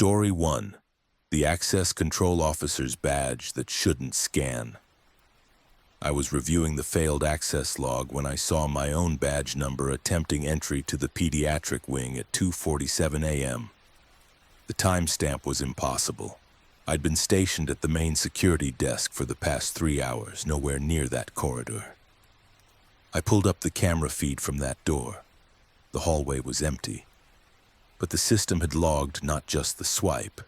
Story 1. The Access Control Officer's Badge That Shouldn't Scan. I was reviewing the failed access log when I saw my own badge number attempting entry to the pediatric wing at 2:47 a.m. The timestamp was impossible. I'd been stationed at the main security desk for the past 3 hours, nowhere near that corridor. I pulled up the camera feed from that door. The hallway was empty. But the system had logged not just the swipe,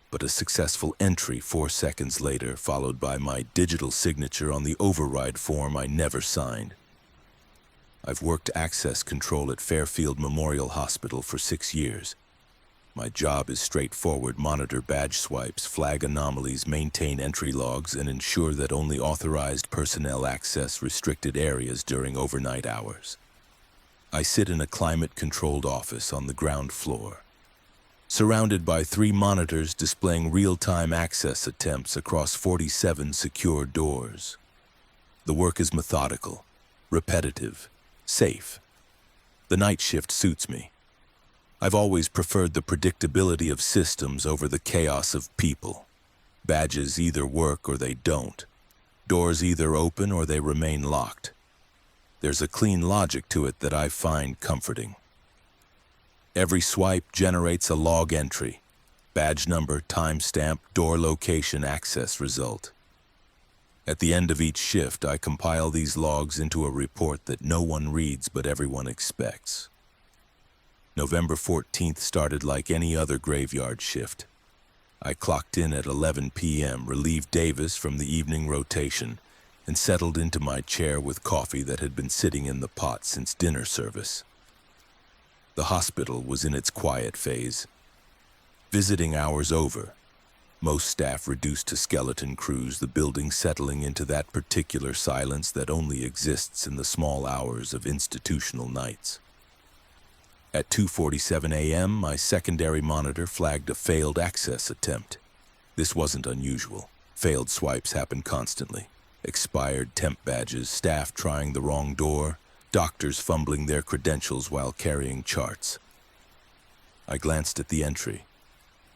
but a successful entry 4 seconds later, followed by my digital signature on the override form I never signed. I've worked access control at Fairfield Memorial Hospital for 6 years. My job is straightforward: monitor badge swipes, flag anomalies, maintain entry logs, and ensure that only authorized personnel access restricted areas during overnight hours. I sit in a climate-controlled office on the ground floor, surrounded by 3 monitors displaying real-time access attempts across 47 secure doors. The work is methodical, repetitive, safe. The night shift suits me. I've always preferred the predictability of systems over the chaos of people. Badges either work or they don't. Doors either open or they remain locked. There's a clean logic to it that I find comforting. Every swipe generates a log entry: badge number, timestamp, door location, access result. At the end of each shift, I compile these logs into a report that no one reads but everyone expects. November 14th started like any other graveyard shift. I clocked in at 11 p.m., relieved Davis from the evening rotation, and settled into my chair with coffee that had been sitting in the pot since dinner service. The hospital was in its quiet phase. Visiting hours over, most staff reduced to skeleton crews, the building settling into that particular silence that only exists in the small hours of institutional nights. At 2:47 a.m., my secondary monitor flagged a failed access attempt. This wasn't unusual. Failed swipes happen constantly. Expired temp badges, staff trying the wrong door, doctors fumbling their credentials while carrying charts. I glanced at the entry.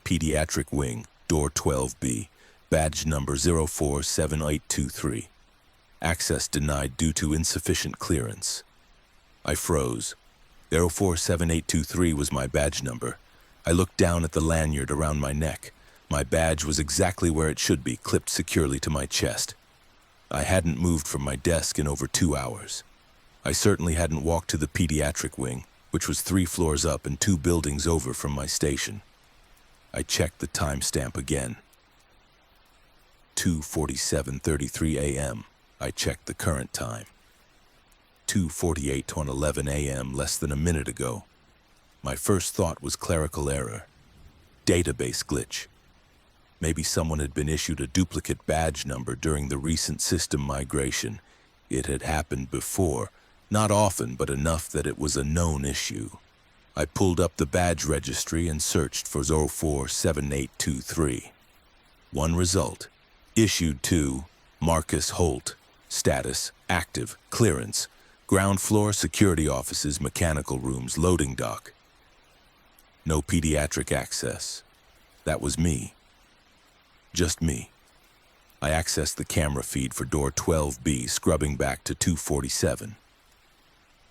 Pediatric wing, door 12B, badge number 047823. Access denied due to insufficient clearance. I froze. 047823 was my badge number. I looked down at the lanyard around my neck. My badge was exactly where it should be, clipped securely to my chest. I hadn't moved from my desk in over 2 hours. I certainly hadn't walked to the pediatric wing, which was 3 floors up and 2 buildings over from my station. I checked the timestamp again. 2:47:33 a.m. I checked the current time. 2:48:11 a.m., less than a minute ago. My first thought was clerical error. Database glitch. Maybe someone had been issued a duplicate badge number during the recent system migration. It had happened before, not often, but enough that it was a known issue. I pulled up the badge registry and searched for 047823. One result: issued to Marcus Holt. Status: active. Clearance: ground floor, security offices, mechanical rooms, loading dock. No pediatric access. That was me. Just me. I accessed the camera feed for door 12B, scrubbing back to 2:47.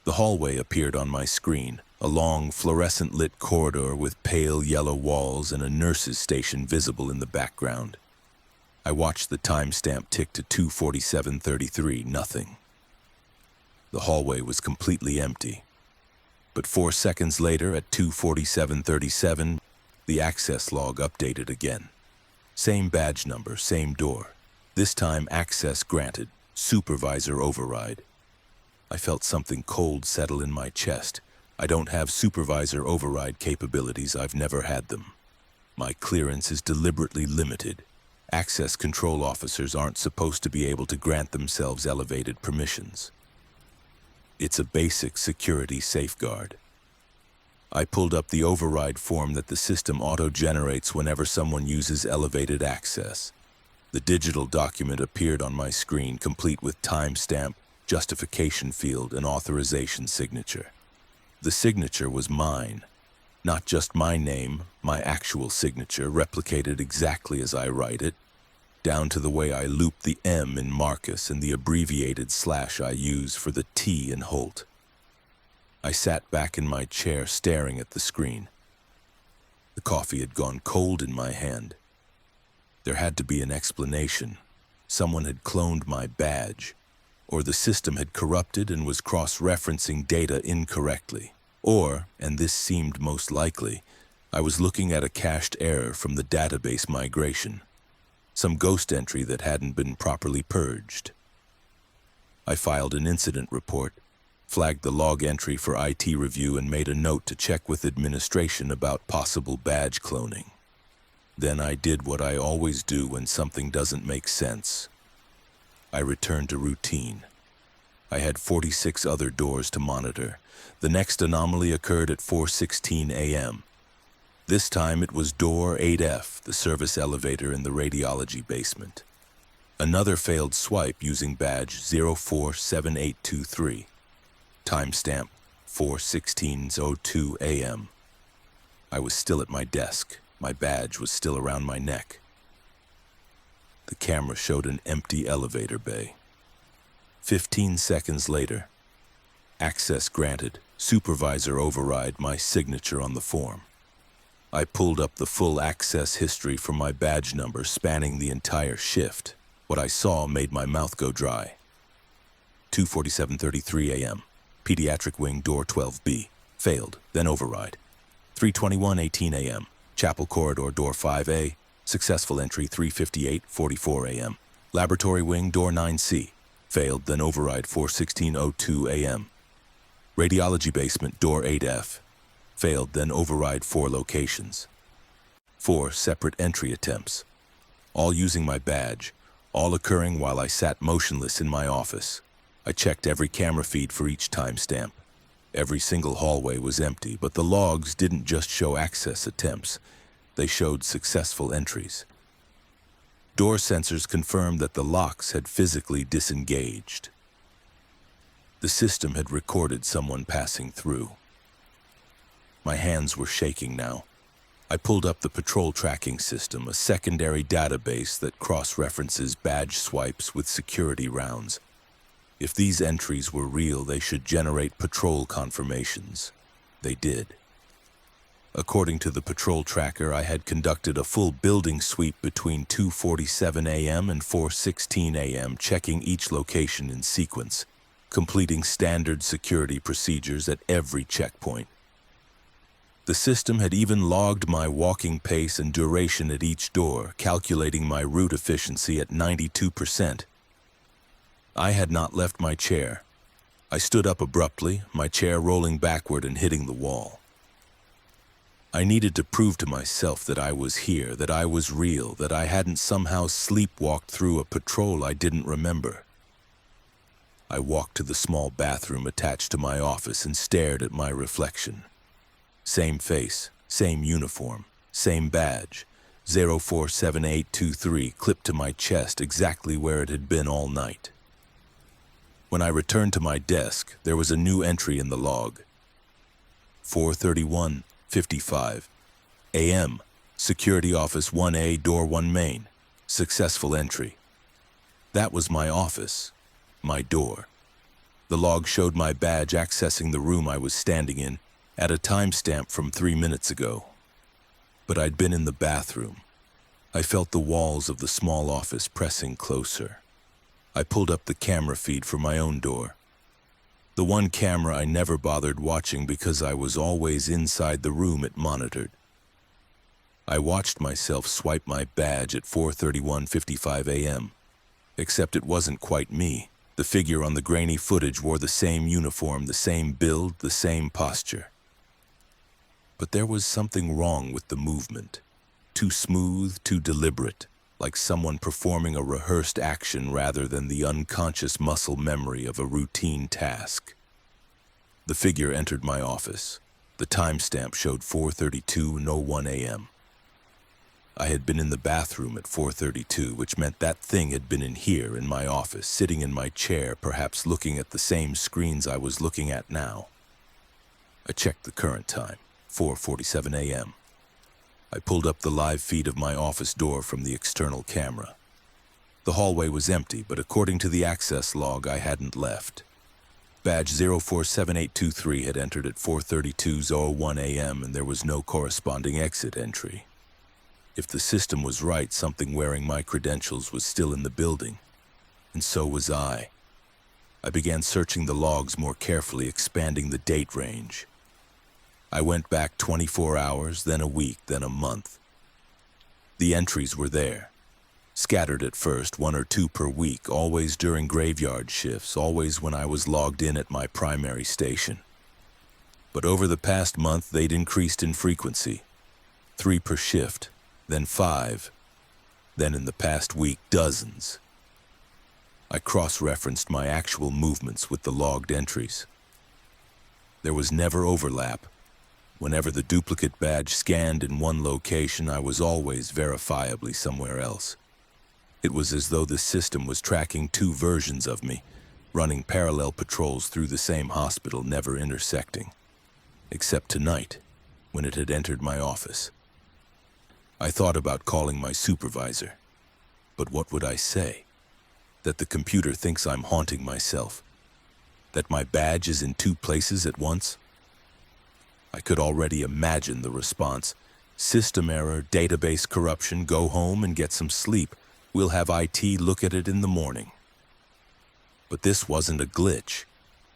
The hallway appeared on my screen, a long, fluorescent-lit corridor with pale yellow walls and a nurse's station visible in the background. I watched the timestamp tick to 2:47:33, nothing. The hallway was completely empty. But 4 seconds later, at 2:47:37, the access log updated again. Same badge number, same door. This time, access granted. Supervisor override. I felt something cold settle in my chest. I don't have supervisor override capabilities. I've never had them. My clearance is deliberately limited. Access control officers aren't supposed to be able to grant themselves elevated permissions. It's a basic security safeguard. I pulled up the override form that the system auto-generates whenever someone uses elevated access. The digital document appeared on my screen, complete with timestamp, justification field, and authorization signature. The signature was mine. Not just my name, my actual signature, replicated exactly as I write it, down to the way I loop the M in Marcus and the abbreviated slash I use for the T in Holt. I sat back in my chair staring at the screen. The coffee had gone cold in my hand. There had to be an explanation. Someone had cloned my badge, or the system had corrupted and was cross-referencing data incorrectly. Or, and this seemed most likely, I was looking at a cached error from the database migration. Some ghost entry that hadn't been properly purged. I filed an incident report, flagged the log entry for IT review, and made a note to check with administration about possible badge cloning. Then I did what I always do when something doesn't make sense. I returned to routine. I had 46 other doors to monitor. The next anomaly occurred at 4:16 a.m. This time it was door 8F, the service elevator in the radiology basement. Another failed swipe using badge 047823. Timestamp 4:16:02 a.m. I was still at my desk. My badge was still around my neck. The camera showed an empty elevator bay. 15 seconds later, access granted, supervisor override, my signature on the form. I pulled up the full access history for my badge number spanning the entire shift. What I saw made my mouth go dry. 2:47:33 a.m. Pediatric wing door 12B. Failed, then override. 3:21:18 a.m. Chapel corridor door 5A. Successful entry 3:58:44 a.m. Laboratory wing door 9C. Failed, then override 4:16:02 a.m. Radiology basement door 8F. Failed, then override 4 locations. 4 separate entry attempts, all using my badge, all occurring while I sat motionless in my office. I checked every camera feed for each timestamp. Every single hallway was empty, but the logs didn't just show access attempts. They showed successful entries. Door sensors confirmed that the locks had physically disengaged. The system had recorded someone passing through. My hands were shaking now. I pulled up the patrol tracking system, a secondary database that cross-references badge swipes with security rounds. If these entries were real, they should generate patrol confirmations. They did. According to the patrol tracker, I had conducted a full building sweep between 2:47 a.m. and 4:16 a.m., checking each location in sequence, completing standard security procedures at every checkpoint. The system had even logged my walking pace and duration at each door, calculating my route efficiency at 92%. I had not left my chair. I stood up abruptly, my chair rolling backward and hitting the wall. I needed to prove to myself that I was here, that I was real, that I hadn't somehow sleepwalked through a patrol I didn't remember. I walked to the small bathroom attached to my office and stared at my reflection. Same face, same uniform, same badge, 047823 clipped to my chest exactly where it had been all night. When I returned to my desk, there was a new entry in the log. 4:31:55 a.m. Security Office 1A, Door 1 Main. Successful entry. That was my office, my door. The log showed my badge accessing the room I was standing in at a timestamp from 3 minutes ago. But I'd been in the bathroom. I felt the walls of the small office pressing closer. I pulled up the camera feed for my own door. The one camera I never bothered watching because I was always inside the room it monitored. I watched myself swipe my badge at 4:31:55 a.m. Except it wasn't quite me. The figure on the grainy footage wore the same uniform, the same build, the same posture. But there was something wrong with the movement. Too smooth, too deliberate, like someone performing a rehearsed action rather than the unconscious muscle memory of a routine task. The figure entered my office. The timestamp showed 4:32:01 a.m. I had been in the bathroom at 4:32, which meant that thing had been in here in my office, sitting in my chair, perhaps looking at the same screens I was looking at now. I checked the current time. 4:47 a.m. I pulled up the live feed of my office door from the external camera. The hallway was empty, but according to the access log, I hadn't left. Badge 047823 had entered at 4:32:01 a.m. and there was no corresponding exit entry. If the system was right, something wearing my credentials was still in the building, and so was I. I began searching the logs more carefully, expanding the date range. I went back 24 hours, then a week, then a month. The entries were there. Scattered at first, 1 or 2 per week, always during graveyard shifts, always when I was logged in at my primary station. But over the past month, they'd increased in frequency. 3 per shift, then 5, then in the past week, dozens. I cross-referenced my actual movements with the logged entries. There was never overlap. Whenever the duplicate badge scanned in one location, I was always verifiably somewhere else. It was as though the system was tracking 2 versions of me, running parallel patrols through the same hospital, never intersecting. Except tonight, when it had entered my office. I thought about calling my supervisor, but what would I say? That the computer thinks I'm haunting myself? That my badge is in 2 places at once? I could already imagine the response. System error, database corruption, go home and get some sleep. We'll have IT look at it in the morning. But this wasn't a glitch.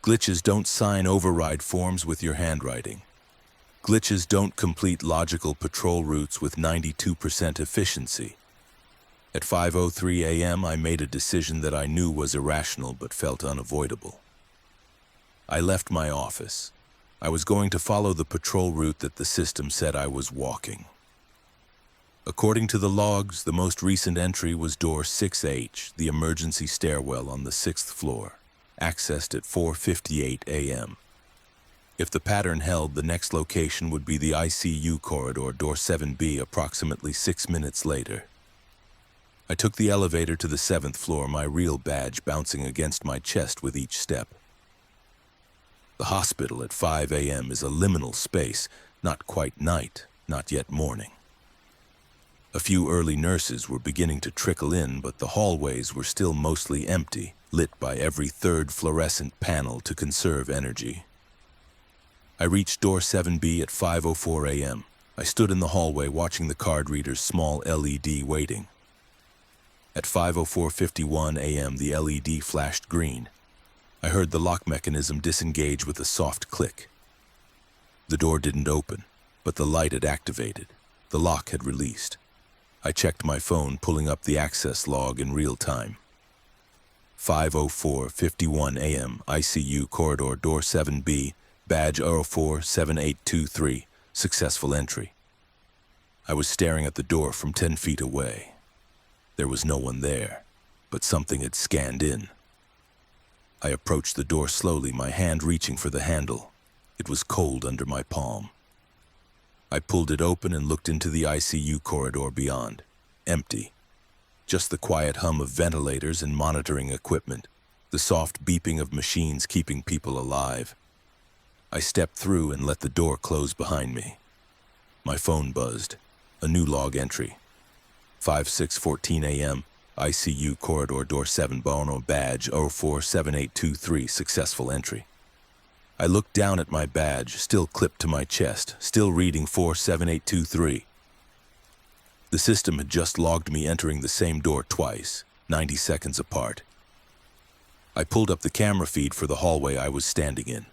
Glitches don't sign override forms with your handwriting. Glitches don't complete logical patrol routes with 92% efficiency. At 5:03 a.m., I made a decision that I knew was irrational but felt unavoidable. I left my office. I was going to follow the patrol route that the system said I was walking. According to the logs, the most recent entry was door 6H, the emergency stairwell on the 6th floor, accessed at 4:58 a.m. If the pattern held, the next location would be the ICU corridor, door 7B, approximately 6 minutes later. I took the elevator to the 7th floor, my real badge bouncing against my chest with each step. The hospital at 5 a.m. is a liminal space, not quite night, not yet morning. A few early nurses were beginning to trickle in, but the hallways were still mostly empty, lit by every 3rd fluorescent panel to conserve energy. I reached door 7B at 5:04 a.m. I stood in the hallway watching the card reader's small LED waiting. At 5:04:51 a.m. the LED flashed green. I heard the lock mechanism disengage with a soft click. The door didn't open, but the light had activated. The lock had released. I checked my phone, pulling up the access log in real time. 5:04:51 a.m. ICU corridor, door 7B, badge 047823, successful entry. I was staring at the door from 10 feet away. There was no one there, but something had scanned in. I approached the door slowly, my hand reaching for the handle. It was cold under my palm. I pulled it open and looked into the ICU corridor beyond. Empty. Just the quiet hum of ventilators and monitoring equipment, the soft beeping of machines keeping people alive. I stepped through and let the door close behind me. My phone buzzed. A new log entry. 5:06:14 a.m. ICU corridor, door 7, Bono, badge 047823, successful entry. I looked down at my badge, still clipped to my chest, still reading 47823. The system had just logged me entering the same door twice, 90 seconds apart. I pulled up the camera feed for the hallway I was standing in.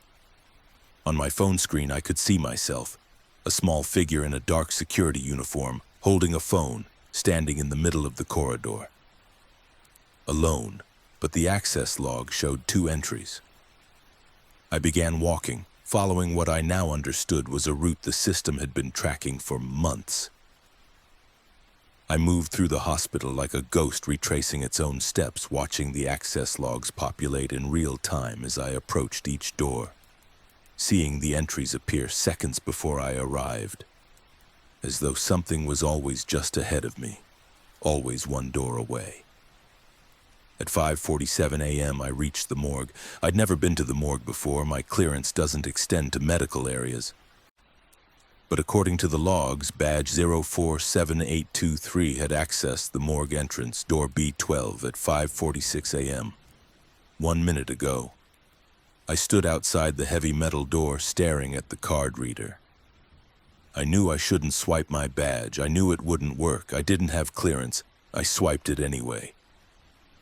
On my phone screen, I could see myself, a small figure in a dark security uniform, holding a phone, standing in the middle of the corridor. Alone, but the access log showed 2 entries. I began walking, following what I now understood was a route the system had been tracking for months. I moved through the hospital like a ghost retracing its own steps, watching the access logs populate in real time as I approached each door, seeing the entries appear seconds before I arrived, as though something was always just ahead of me, always one door away. At 5:47 a.m. I reached the morgue. I'd never been to the morgue before. My clearance doesn't extend to medical areas. but according to the logs, badge 047823 had accessed the morgue entrance, door B12, at 5:46 a.m. 1 minute ago. I stood outside the heavy metal door staring at the card reader. I knew I shouldn't swipe my badge. I knew it wouldn't work. I didn't have clearance. I swiped it anyway.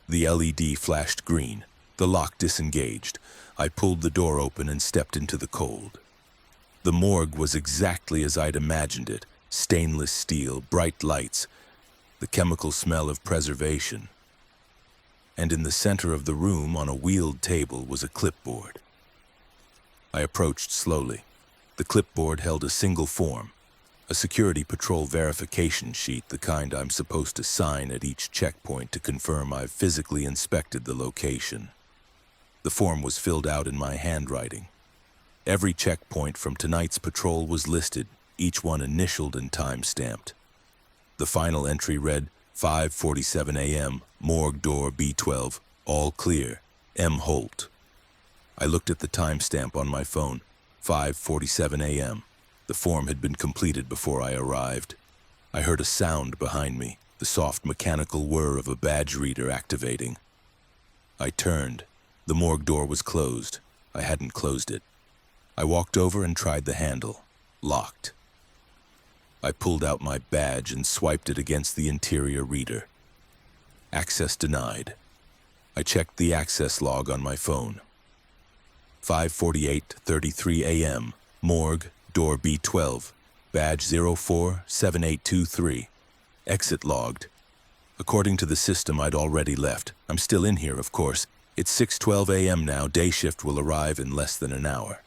The LED flashed green. The lock disengaged. I pulled the door open and stepped into the cold. The morgue was exactly as I'd imagined it. Stainless steel, bright lights, the chemical smell of preservation. And in the center of the room, on a wheeled table, was a clipboard. I approached slowly. The clipboard held a single form, a security patrol verification sheet, the kind I'm supposed to sign at each checkpoint to confirm I've physically inspected the location. The form was filled out in my handwriting. Every checkpoint from tonight's patrol was listed, each one initialed and time-stamped. The final entry read, 5:47 a.m., morgue door B12, all clear, M. Holt. I looked at the timestamp on my phone, 5:47 a.m. The form had been completed before I arrived. I heard a sound behind me, the soft mechanical whir of a badge reader activating. I turned. The morgue door was closed. I hadn't closed it. I walked over and tried the handle. Locked. I pulled out my badge and swiped it against the interior reader. Access denied. I checked the access log on my phone. 5:48:33 a.m. Morgue, door B12, badge 047823. Exit logged. According to the system, I'd already left. I'm still in here, of course. It's 6:12 a.m. now. Day shift will arrive in less than an hour.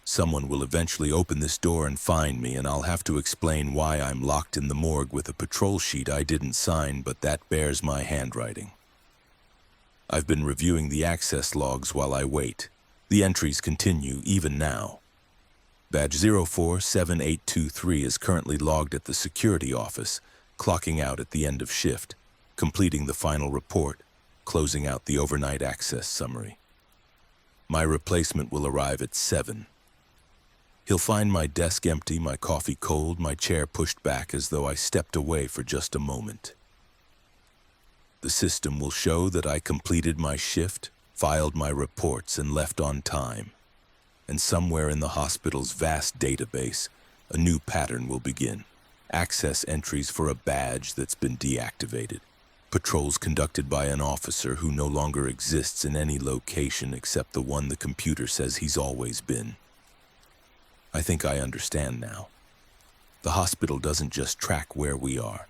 Someone will eventually open this door and find me, and I'll have to explain why I'm locked in the morgue with a patrol sheet I didn't sign, but that bears my handwriting. I've been reviewing the access logs while I wait. The entries continue even now. Badge 047823 is currently logged at the security office, clocking out at the end of shift, completing the final report, closing out the overnight access summary. My replacement will arrive at 7. He'll find my desk empty, my coffee cold, my chair pushed back as though I stepped away for just a moment. The system will show that I completed my shift, filed my reports, and left on time. And somewhere in the hospital's vast database, a new pattern will begin. Access entries for a badge that's been deactivated. Patrols conducted by an officer who no longer exists in any location except the one the computer says he's always been. I think I understand now. The hospital doesn't just track where we are.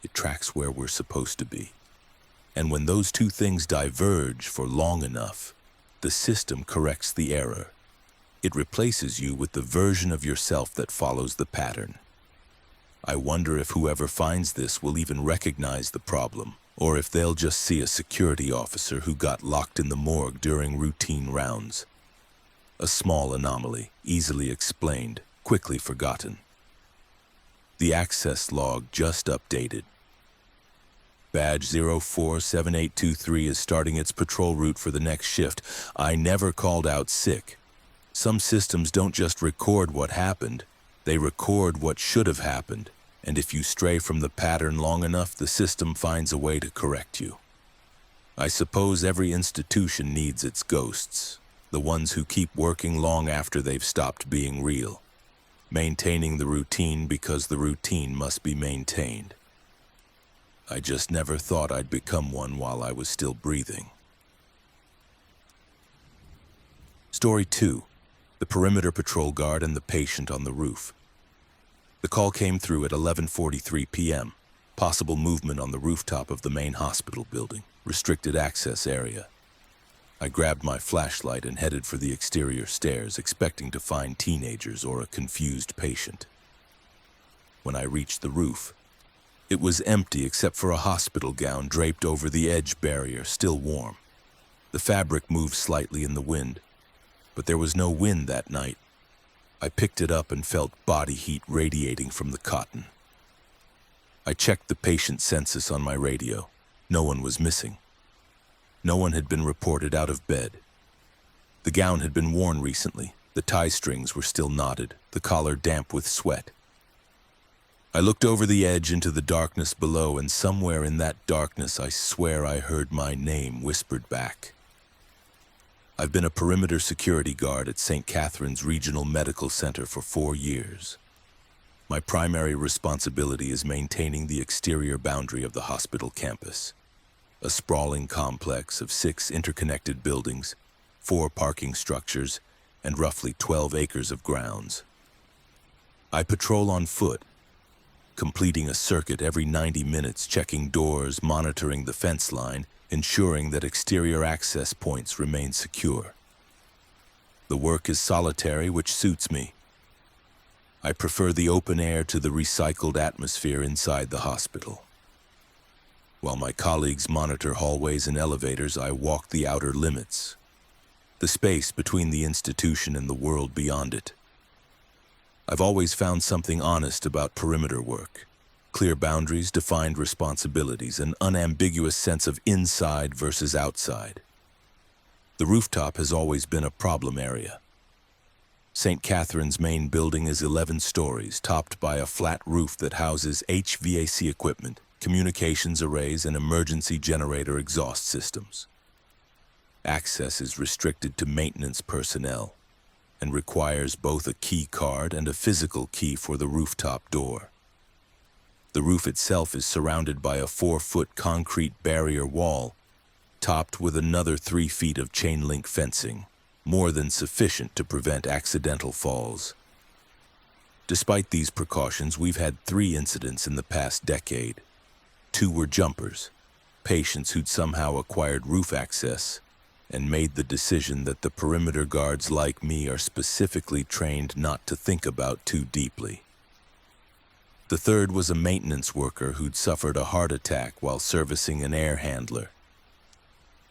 It tracks where we're supposed to be. And when those two things diverge for long enough, the system corrects the error. It replaces you with the version of yourself that follows the pattern. I wonder if whoever finds this will even recognize the problem, or if they'll just see a security officer who got locked in the morgue during routine rounds. A small anomaly, easily explained, quickly forgotten. The access log just updated. Badge 047823 is starting its patrol route for the next shift. I never called out sick. Some systems don't just record what happened, they record what should have happened, and if you stray from the pattern long enough, the system finds a way to correct you. I suppose every institution needs its ghosts, the ones who keep working long after they've stopped being real, maintaining the routine because the routine must be maintained. I just never thought I'd become one while I was still breathing. Story 2. The perimeter patrol guard and the patient on the roof. The call came through at 11:43 p.m. Possible movement on the rooftop of the main hospital building. Restricted access area. I grabbed my flashlight and headed for the exterior stairs, expecting to find teenagers or a confused patient. When I reached the roof, it was empty except for a hospital gown draped over the edge barrier, still warm. The fabric moved slightly in the wind, but there was no wind that night. I picked it up and felt body heat radiating from the cotton. I checked the patient census on my radio. No one was missing. No one had been reported out of bed. The gown had been worn recently, The tie strings were still knotted, the collar damp with sweat. I looked over the edge into the darkness below, and somewhere in that darkness I swear I heard my name whispered back. I've been a perimeter security guard at St. Catherine's Regional Medical Center for 4 years. My primary responsibility is maintaining the exterior boundary of the hospital campus, a sprawling complex of 6 interconnected buildings, 4 parking structures, and roughly 12 acres of grounds. I patrol on foot, completing a circuit every 90 minutes, checking doors, monitoring the fence line, ensuring that exterior access points remain secure. The work is solitary, which suits me. I prefer the open air to the recycled atmosphere inside the hospital. While my colleagues monitor hallways and elevators, I walk the outer limits, the space between the institution and the world beyond it. I've always found something honest about perimeter work. Clear boundaries, defined responsibilities, an unambiguous sense of inside versus outside. The rooftop has always been a problem area. St. Catherine's main building is 11 stories, topped by a flat roof that houses HVAC equipment, communications arrays, and emergency generator exhaust systems. Access is restricted to maintenance personnel and requires both a key card and a physical key for the rooftop door. The roof itself is surrounded by a 4-foot concrete barrier wall, topped with another 3 feet of chain link fencing, more than sufficient to prevent accidental falls. Despite these precautions, we've had 3 incidents in the past decade. 2 were jumpers, patients who'd somehow acquired roof access and made the decision that the perimeter guards like me are specifically trained not to think about too deeply. The 3rd was a maintenance worker who'd suffered a heart attack while servicing an air handler.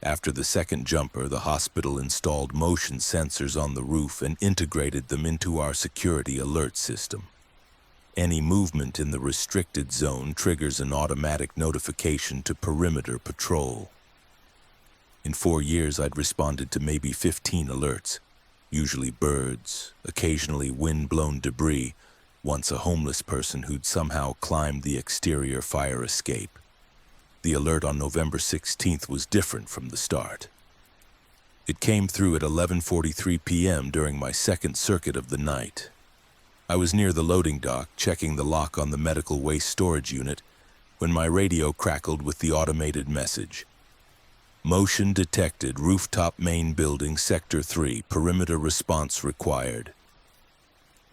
After the 2nd jumper, the hospital installed motion sensors on the roof and integrated them into our security alert system. Any movement in the restricted zone triggers an automatic notification to perimeter patrol. In 4 years, I'd responded to maybe 15 alerts, usually birds, occasionally wind-blown debris, once a homeless person who'd somehow climbed the exterior fire escape. The alert on November 16th was different from the start. It came through at 11:43 p.m. during my 2nd circuit of the night. I was near the loading dock, checking the lock on the medical waste storage unit, when my radio crackled with the automated message. Motion detected, rooftop main building, Sector 3, perimeter response required.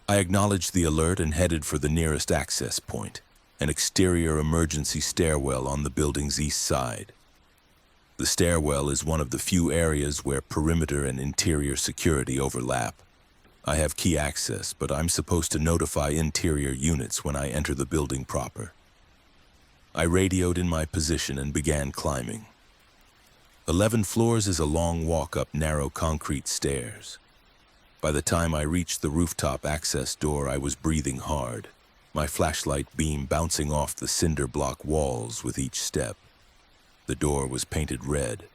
I acknowledged the alert and headed for the nearest access point, an exterior emergency stairwell on the building's east side. The stairwell is one of the few areas where perimeter and interior security overlap. I have key access, but I'm supposed to notify interior units when I enter the building proper. I radioed in my position and began climbing. 11 floors is a long walk up narrow concrete stairs. By the time I reached the rooftop access door, I was breathing hard, my flashlight beam bouncing off the cinder block walls with each step. The door was painted red,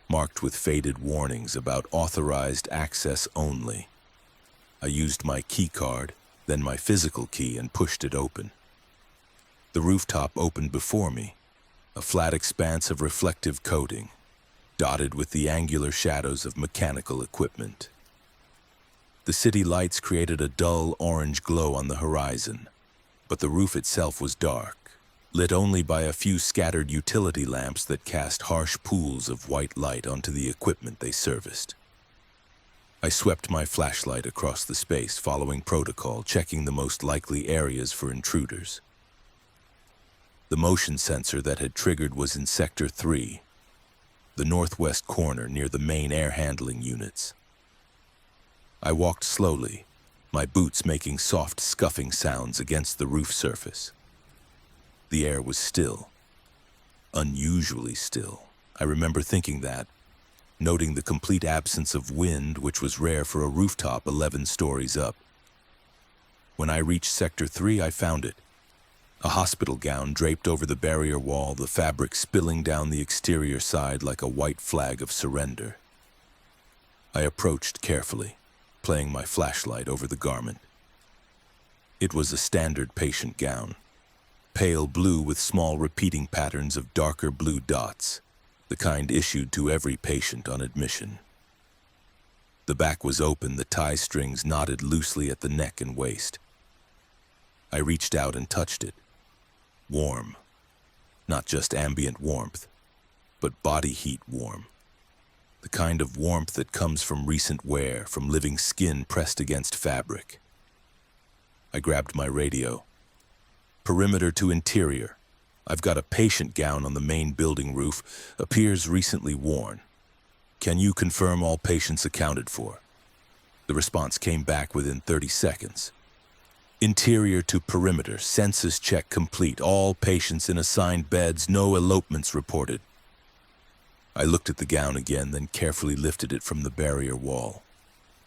marked with faded warnings about authorized access only. I used my key card, then my physical key, and pushed it open. The rooftop opened before me, a flat expanse of reflective coating, dotted with the angular shadows of mechanical equipment. The city lights created a dull orange glow on the horizon, but the roof itself was dark, lit only by a few scattered utility lamps that cast harsh pools of white light onto the equipment they serviced. I swept my flashlight across the space, following protocol, checking the most likely areas for intruders. The motion sensor that had triggered was in Sector 3, the northwest corner near the main air handling units. I walked slowly, my boots making soft scuffing sounds against the roof surface. The air was still, unusually still. I remember thinking that, noting the complete absence of wind, which was rare for a rooftop 11 stories up. When I reached Sector 3, I found it. A hospital gown draped over the barrier wall, the fabric spilling down the exterior side like a white flag of surrender. I approached carefully, playing my flashlight over the garment. It was a standard patient gown, pale blue with small repeating patterns of darker blue dots, the kind issued to every patient on admission. The back was open, the tie strings knotted loosely at the neck and waist. I reached out and touched it. Warm. Not just ambient warmth, but body heat warm. The kind of warmth that comes from recent wear, from living skin pressed against fabric. I grabbed my radio. Perimeter to interior. I've got a patient gown on the main building roof, appears recently worn. Can you confirm all patients accounted for? The response came back within 30 seconds. Interior to perimeter, census check complete, all patients in assigned beds, no elopements reported. I looked at the gown again, then carefully lifted it from the barrier wall.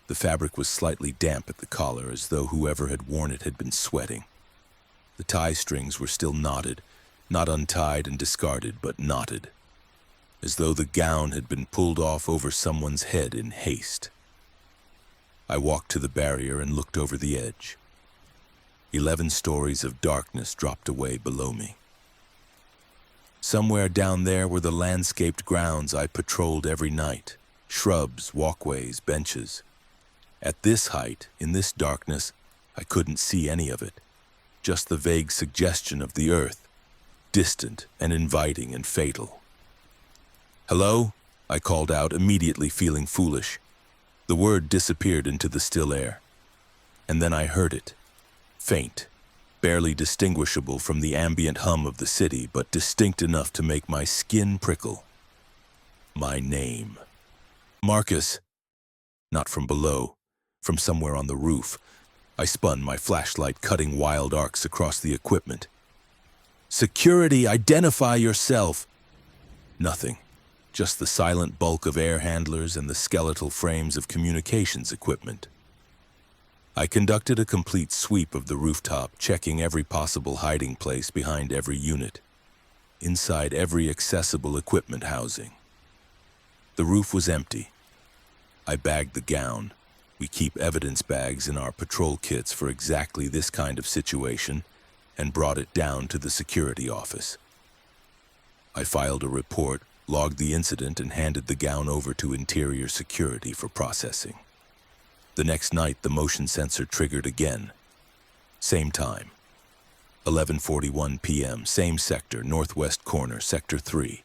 The fabric was slightly damp at the collar, as though whoever had worn it had been sweating. The tie strings were still knotted, not untied and discarded, but knotted, as though the gown had been pulled off over someone's head in haste. I walked to the barrier and looked over the edge. 11 stories of darkness dropped away below me. Somewhere down there were the landscaped grounds I patrolled every night, shrubs, walkways, benches. At this height, in this darkness, I couldn't see any of it, just the vague suggestion of the earth, distant and inviting and fatal. "Hello?" I called out, immediately feeling foolish. The word disappeared into the still air. And then I heard it, faint, barely distinguishable from the ambient hum of the city, but distinct enough to make my skin prickle. My name. "Marcus." Not from below, from somewhere on the roof. I spun, my flashlight cutting wild arcs across the equipment. "Security, identify yourself!" Nothing, just the silent bulk of air handlers and the skeletal frames of communications equipment. I conducted a complete sweep of the rooftop, checking every possible hiding place behind every unit, inside every accessible equipment housing. The roof was empty. I bagged the gown. We keep evidence bags in our patrol kits for exactly this kind of situation, and brought it down to the security office. I filed a report, logged the incident, and handed the gown over to interior security for processing. The next night, the motion sensor triggered again. Same time. 11:41 p.m., same sector, northwest corner, Sector 3.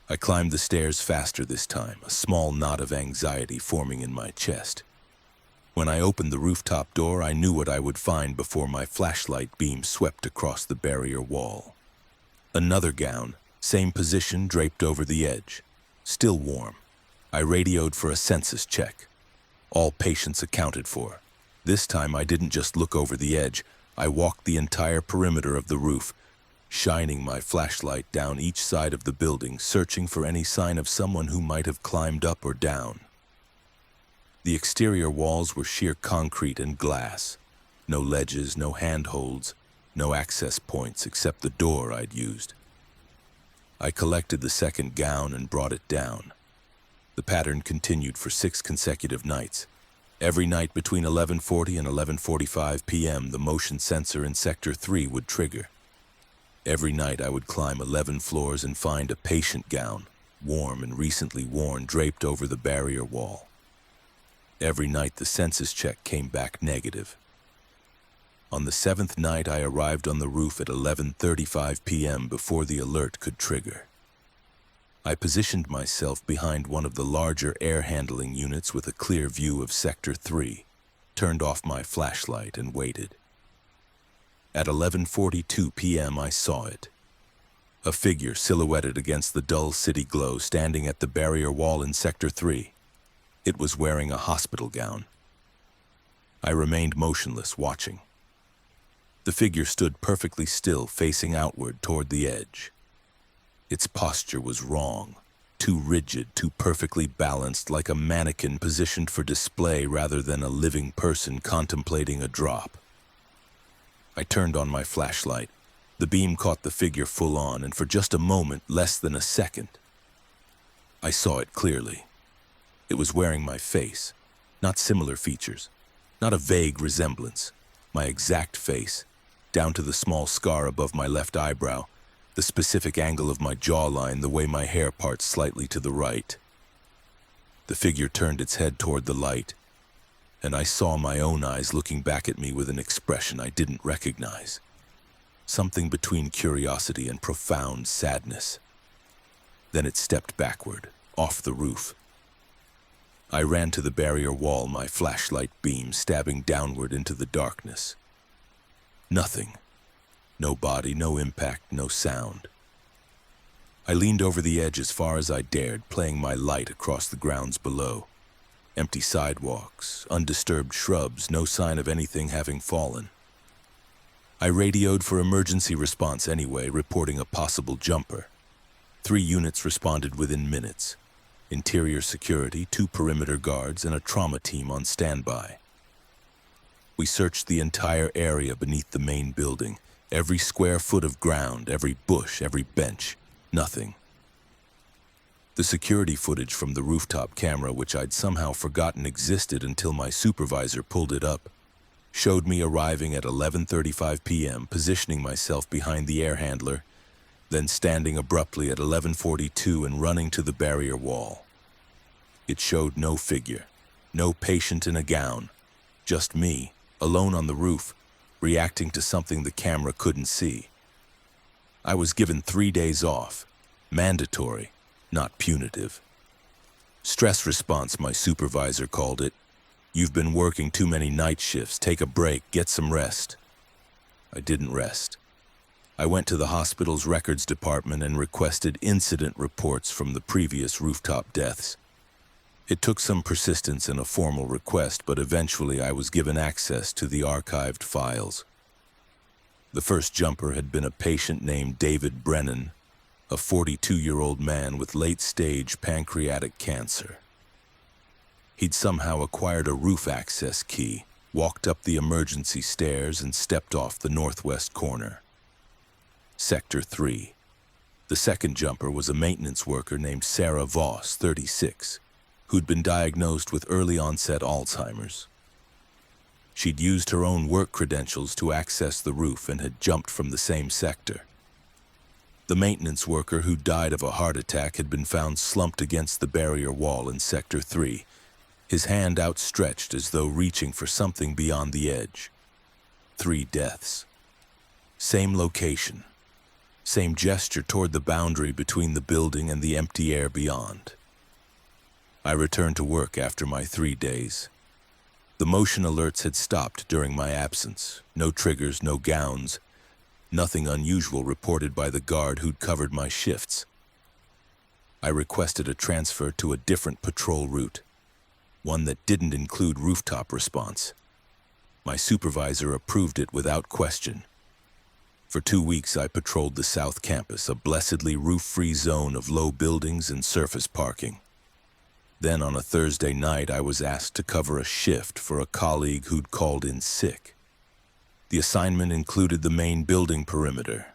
I climbed the stairs faster this time, a small knot of anxiety forming in my chest. When I opened the rooftop door, I knew what I would find before my flashlight beam swept across the barrier wall. Another gown, same position, draped over the edge. Still warm. I radioed for a census check. All patients accounted for. This time I didn't just look over the edge, I walked the entire perimeter of the roof, shining my flashlight down each side of the building, searching for any sign of someone who might have climbed up or down. The exterior walls were sheer concrete and glass. No ledges, no handholds, no access points except the door I'd used. I collected the second gown and brought it down. The pattern continued for 6 consecutive nights. Every night between 11:40 and 11:45 p.m., the motion sensor in Sector 3 would trigger. Every night I would climb 11 floors and find a patient gown, warm and recently worn, draped over the barrier wall. Every night the census check came back negative. On the 7th night, I arrived on the roof at 11:35 p.m. before the alert could trigger. I positioned myself behind one of the larger air handling units with a clear view of Sector 3, turned off my flashlight, and waited. At 11:42 p.m. I saw it. A figure silhouetted against the dull city glow, standing at the barrier wall in Sector 3. It was wearing a hospital gown. I remained motionless, watching. The figure stood perfectly still, facing outward toward the edge. Its posture was wrong, too rigid, too perfectly balanced, like a mannequin positioned for display rather than a living person contemplating a drop. I turned on my flashlight. The beam caught the figure full on, and for just a moment, less than a second, I saw it clearly. It was wearing my face, Not similar features, not a vague resemblance. My exact face, down to the small scar above my left eyebrow, the specific angle of my jawline, the way my hair parts slightly to the right. The figure turned its head toward the light, and I saw my own eyes looking back at me with an expression I didn't recognize. Something between curiosity and profound sadness. Then it stepped backward, off the roof. I ran to the barrier wall, my flashlight beam stabbing downward into the darkness. Nothing. No body, no impact, no sound. I leaned over the edge as far as I dared, playing my light across the grounds below. Empty sidewalks, undisturbed shrubs, no sign of anything having fallen. I radioed for emergency response anyway, reporting a possible jumper. 3 units responded within minutes. Interior security, 2 perimeter guards, and a trauma team on standby. We searched the entire area beneath the main building, every square foot of ground, every bush, every bench. Nothing. The security footage from the rooftop camera, which I'd somehow forgotten existed until my supervisor pulled it up, showed me arriving at 11:35 p.m., positioning myself behind the air handler, then standing abruptly at 11:42 and running to the barrier wall. It showed no figure, no patient in a gown, just me, alone on the roof, reacting to something the camera couldn't see. I was given 3 days off, mandatory, not punitive. Stress response, my supervisor called it. You've been working too many night shifts, take a break, get some rest. I didn't rest. I went to the hospital's records department and requested incident reports from the previous rooftop deaths. It took some persistence and a formal request, but eventually I was given access to the archived files. The first jumper had been a patient named David Brennan, a 42-year-old man with late-stage pancreatic cancer. He'd somehow acquired a roof access key, walked up the emergency stairs, and stepped off the northwest corner. Sector 3. The second jumper was a maintenance worker named Sarah Voss, 36, who'd been diagnosed with early-onset Alzheimer's. She'd used her own work credentials to access the roof and had jumped from the same sector. The maintenance worker who died of a heart attack had been found slumped against the barrier wall in Sector 3, his hand outstretched as though reaching for something beyond the edge. 3 deaths. Same location. Same gesture toward the boundary between the building and the empty air beyond. I returned to work after my 3 days. The motion alerts had stopped during my absence. No triggers, no gowns. Nothing unusual reported by the guard who'd covered my shifts. I requested a transfer to a different patrol route, one that didn't include rooftop response. My supervisor approved it without question. For 2 weeks I patrolled the South Campus, a blessedly roof-free zone of low buildings and surface parking. Then on a Thursday night I was asked to cover a shift for a colleague who'd called in sick. The assignment included the main building perimeter.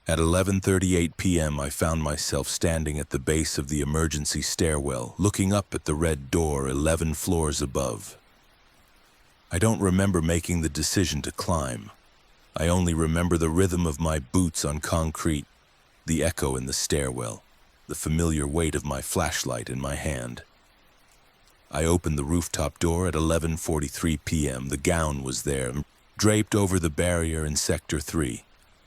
At 11:38 p.m. I found myself standing at the base of the emergency stairwell, looking up at the red door 11 floors above. I don't remember making the decision to climb. I only remember the rhythm of my boots on concrete, the echo in the stairwell, the familiar weight of my flashlight in my hand. I opened the rooftop door at 11:43 p.m. The gown was there, draped over the barrier in Sector 3.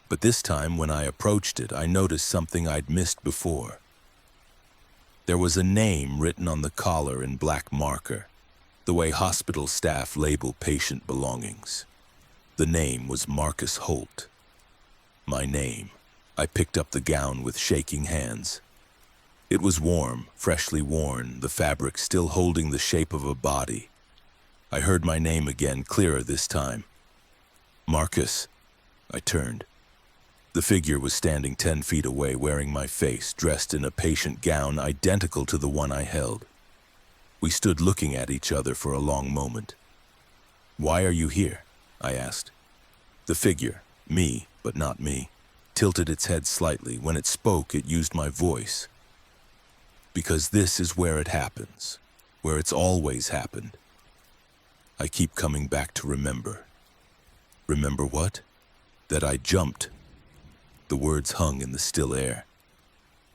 But this time, when I approached it, I noticed something I'd missed before. There was a name written on the collar in black marker, the way hospital staff label patient belongings. The name was Marcus Holt. My name. I picked up the gown with shaking hands. It was warm, freshly worn, the fabric still holding the shape of a body. I heard my name again, clearer this time. Marcus. I turned. The figure was standing 10 feet away, wearing my face, dressed in a patient gown identical to the one I held. We stood looking at each other for a long moment. "Why are you here?" I asked. The figure, me, but not me, tilted its head slightly. When it spoke, it used my voice. "Because this is where it happens, where it's always happened. I keep coming back to remember. Remember what? That I jumped. The words hung in the still air.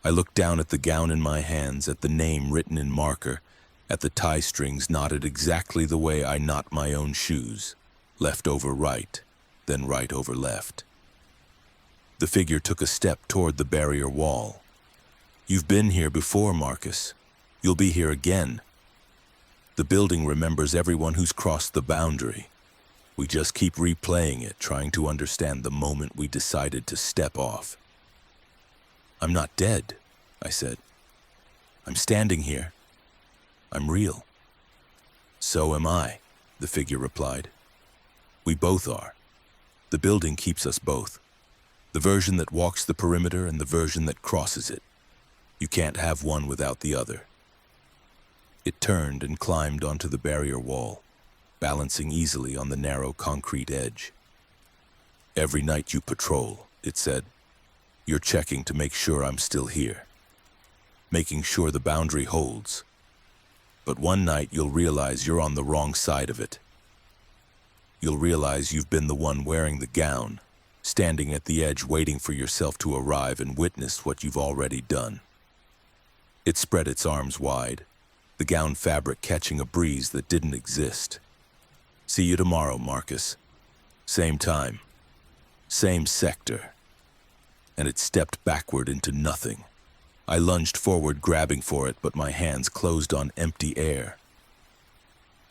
I looked down at the gown in my hands, at the name written in marker, at the tie strings knotted exactly the way I knot my own shoes, left over right, then right over left. The figure took a step toward the barrier wall. You've been here before, Marcus. You'll be here again. The building remembers everyone who's crossed the boundary. We just keep replaying it, trying to understand the moment we decided to step off. I'm not dead, I said. I'm standing here. I'm real. So am I, the figure replied. We both are. The building keeps us both. The version that walks the perimeter and the version that crosses it. You can't have one without the other. It turned and climbed onto the barrier wall, balancing easily on the narrow concrete edge. Every night you patrol, it said. You're checking to make sure I'm still here. Making sure the boundary holds. But one night you'll realize you're on the wrong side of it. You'll realize you've been the one wearing the gown, standing at the edge waiting for yourself to arrive and witness what you've already done. It spread its arms wide, the gown fabric catching a breeze that didn't exist. See you tomorrow, Marcus. Same time. Same sector. And it stepped backward into nothing. I lunged forward, grabbing for it, but my hands closed on empty air.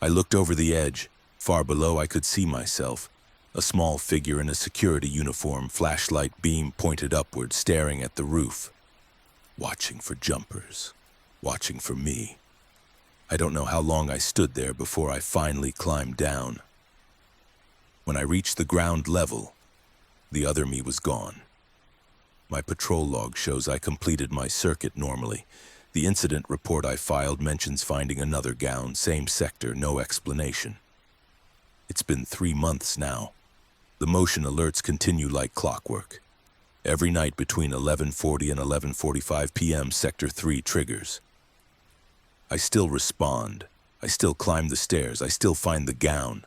I looked over the edge. Far below I could see myself, a small figure in a security uniform, flashlight beam pointed upward, staring at the roof. Watching for jumpers. Watching for me. I don't know how long I stood there before I finally climbed down. When I reached the ground level, the other me was gone. My patrol log shows I completed my circuit normally. The incident report I filed mentions finding another gown, same sector, no explanation. It's been 3 months now. The motion alerts continue like clockwork. Every night between 11:40 and 11:45 p.m. Sector 3 triggers. I still respond. I still climb the stairs. I still find the gown.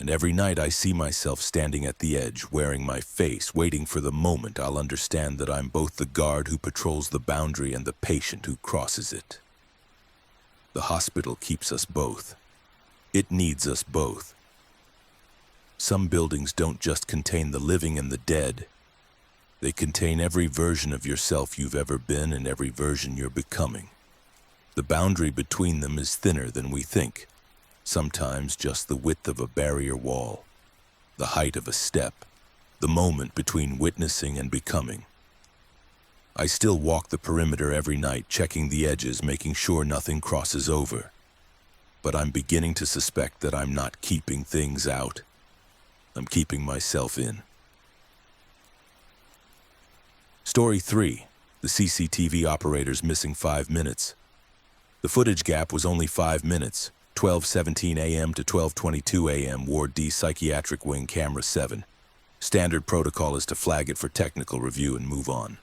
And every night I see myself standing at the edge, wearing my face, waiting for the moment I'll understand that I'm both the guard who patrols the boundary and the patient who crosses it. The hospital keeps us both. It needs us both. Some buildings don't just contain the living and the dead. They contain every version of yourself you've ever been and every version you're becoming. The boundary between them is thinner than we think. Sometimes just the width of a barrier wall, the height of a step, the moment between witnessing and becoming. I still walk the perimeter every night, checking the edges, making sure nothing crosses over. But I'm beginning to suspect that I'm not keeping things out. I'm keeping myself in. Story 3. The CCTV operator's missing 5 minutes. The footage gap was only 5 minutes. 12:17 a.m. to 12:22 a.m. Ward D Psychiatric Wing Camera 7. Standard protocol is to flag it for technical review and move on.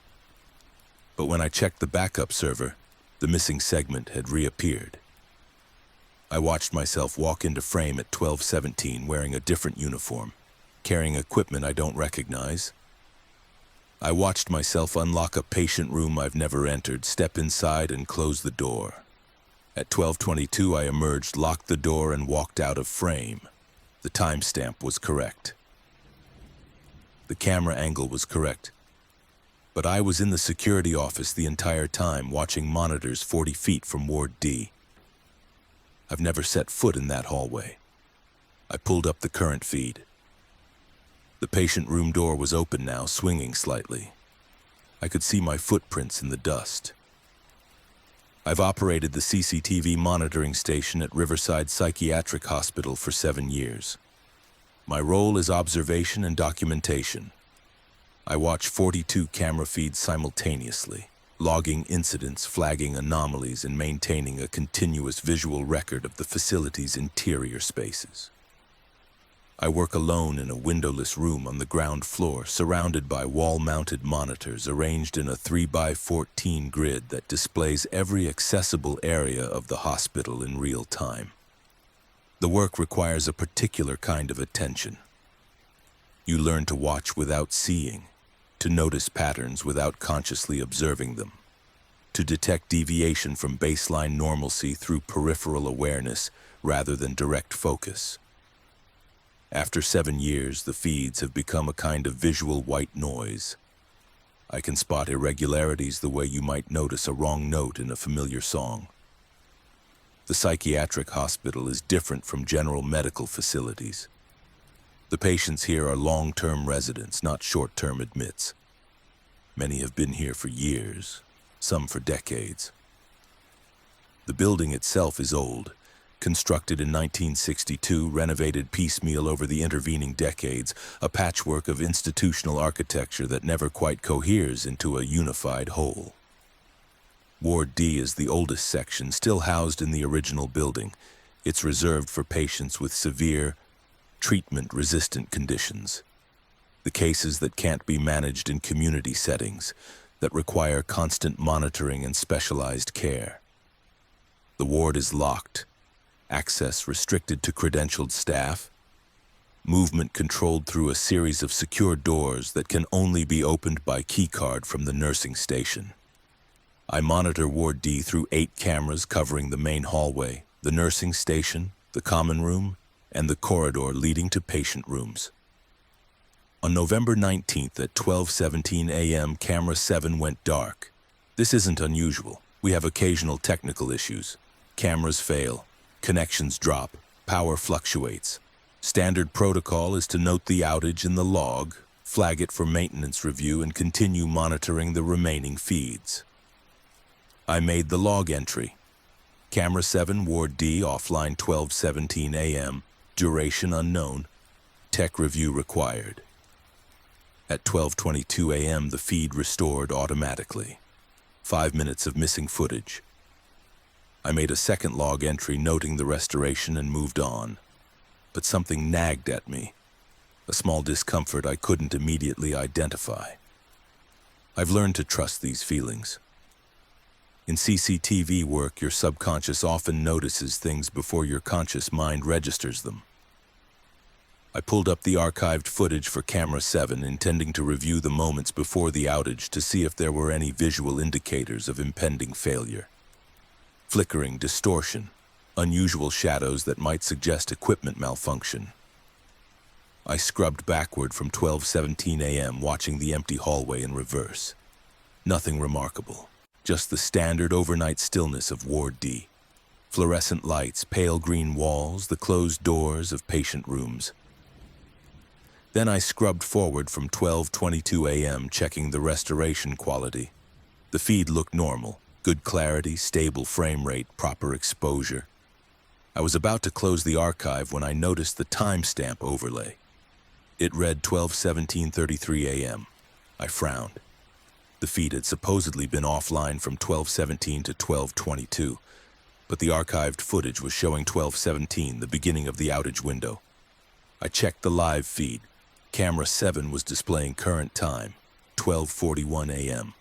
But when I checked the backup server, the missing segment had reappeared. I watched myself walk into frame at 12:17 wearing a different uniform, carrying equipment I don't recognize. I watched myself unlock a patient room I've never entered, step inside and close the door. At 12:22 I emerged, locked the door and walked out of frame. The timestamp was correct. The camera angle was correct. But I was in the security office the entire time, watching monitors 40 feet from Ward D. I've never set foot in that hallway. I pulled up the current feed. The patient room door was open now, swinging slightly. I could see my footprints in the dust. I've operated the CCTV monitoring station at Riverside Psychiatric Hospital for 7 years. My role is observation and documentation. I watch 42 camera feeds simultaneously, logging incidents, flagging anomalies, and maintaining a continuous visual record of the facility's interior spaces. I work alone in a windowless room on the ground floor, surrounded by wall-mounted monitors arranged in a 3x14 grid that displays every accessible area of the hospital in real time. The work requires a particular kind of attention. You learn to watch without seeing, to notice patterns without consciously observing them, to detect deviation from baseline normalcy through peripheral awareness rather than direct focus. After 7 years, the feeds have become a kind of visual white noise. I can spot irregularities the way you might notice a wrong note in a familiar song. The psychiatric hospital is different from general medical facilities. The patients here are long-term residents, not short-term admits. Many have been here for years, some for decades. The building itself is old, constructed in 1962, renovated piecemeal over the intervening decades, a patchwork of institutional architecture that never quite coheres into a unified whole. Ward D is the oldest section, still housed in the original building. It's reserved for patients with severe, treatment-resistant conditions. The cases that can't be managed in community settings, that require constant monitoring and specialized care. The ward is locked, access restricted to credentialed staff, movement controlled through a series of secure doors that can only be opened by keycard from the nursing station. I monitor Ward D through 8 cameras covering the main hallway, the nursing station, the common room, and the corridor leading to patient rooms. On November 19th at 12:17 a.m., camera 7 went dark. This isn't unusual. We have occasional technical issues. Cameras fail, connections drop, power fluctuates. Standard protocol is to note the outage in the log, flag it for maintenance review, and continue monitoring the remaining feeds. I made the log entry. Camera 7, Ward D, offline 12:17 a.m., duration unknown, tech review required. At 12:22 a.m., the feed restored automatically. 5 minutes of missing footage. I made a second log entry noting the restoration and moved on. But something nagged at me, a small discomfort I couldn't immediately identify. I've learned to trust these feelings. In CCTV work, your subconscious often notices things before your conscious mind registers them. I pulled up the archived footage for camera 7, intending to review the moments before the outage to see if there were any visual indicators of impending failure. Flickering, distortion, unusual shadows that might suggest equipment malfunction. I scrubbed backward from 12:17 a.m., watching the empty hallway in reverse. Nothing remarkable. Just the standard overnight stillness of Ward D. Fluorescent lights, pale green walls, the closed doors of patient rooms. Then I scrubbed forward from 12:22 a.m., checking the restoration quality. The feed looked normal, good clarity, stable frame rate, proper exposure. I was about to close the archive when I noticed the timestamp overlay. It read 12:17:33 a.m. I frowned. The feed had supposedly been offline from 12:17 to 12:22, but the archived footage was showing 12:17, the beginning of the outage window. I checked the live feed. Camera 7 was displaying current time, 12:41 a.m.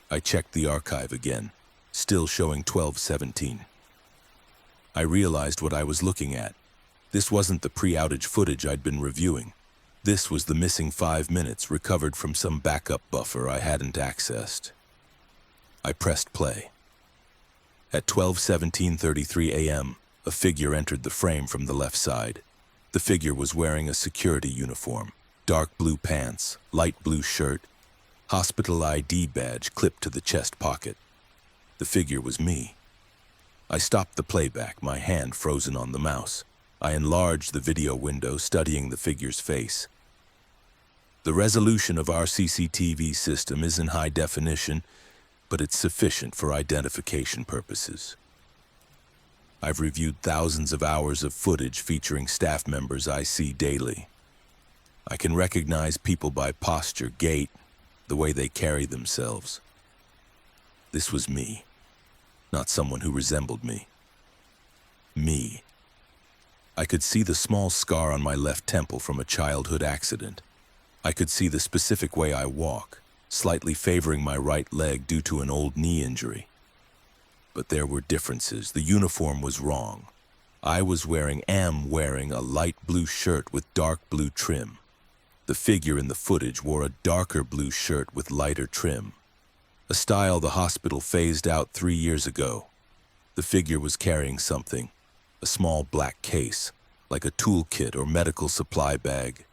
I checked the archive again, still showing 12:17. I realized what I was looking at. This wasn't the pre-outage footage I'd been reviewing. This was the missing 5 minutes recovered from some backup buffer I hadn't accessed. I pressed play. At 12:17:33 a.m., a figure entered the frame from the left side. The figure was wearing a security uniform, dark blue pants, light blue shirt, hospital ID badge clipped to the chest pocket. The figure was me. I stopped the playback, my hand frozen on the mouse. I enlarged the video window, studying the figure's face. The resolution of our CCTV system isn't high definition, but it's sufficient for identification purposes. I've reviewed thousands of hours of footage featuring staff members I see daily. I can recognize people by posture, gait, the way they carry themselves. This was me, not someone who resembled me. Me. I could see the small scar on my left temple from a childhood accident. I could see the specific way I walk, slightly favoring my right leg due to an old knee injury. But there were differences. The uniform was wrong. I was wearing a light blue shirt with dark blue trim. The figure in the footage wore a darker blue shirt with lighter trim, a style the hospital phased out 3 years ago. The figure was carrying something, a small black case, like a toolkit or medical supply bag.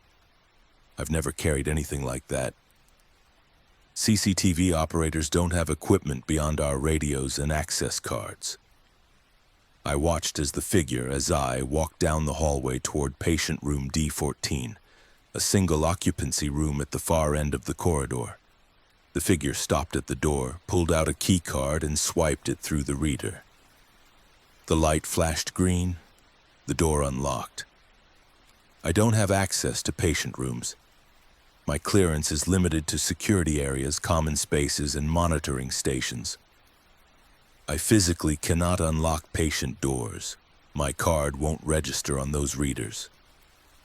I've never carried anything like that. CCTV operators don't have equipment beyond our radios and access cards. I watched as I walked down the hallway toward patient room D14, a single occupancy room at the far end of the corridor. The figure stopped at the door, pulled out a key card, and swiped it through the reader. The light flashed green. The door unlocked. I don't have access to patient rooms. My clearance is limited to security areas, common spaces, and monitoring stations. I physically cannot unlock patient doors. My card won't register on those readers.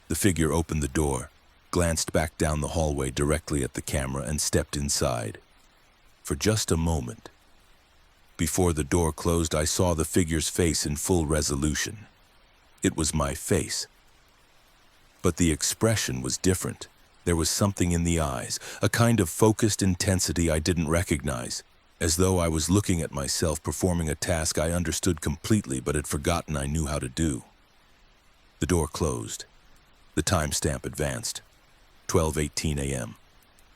The figure opened the door, glanced back down the hallway directly at the camera, and stepped inside. For just a moment. Before the door closed, I saw the figure's face in full resolution. It was my face. But the expression was different. There was something in the eyes, a kind of focused intensity I didn't recognize, as though I was looking at myself performing a task I understood completely but had forgotten I knew how to do. The door closed. The timestamp advanced. 12:18 a.m.,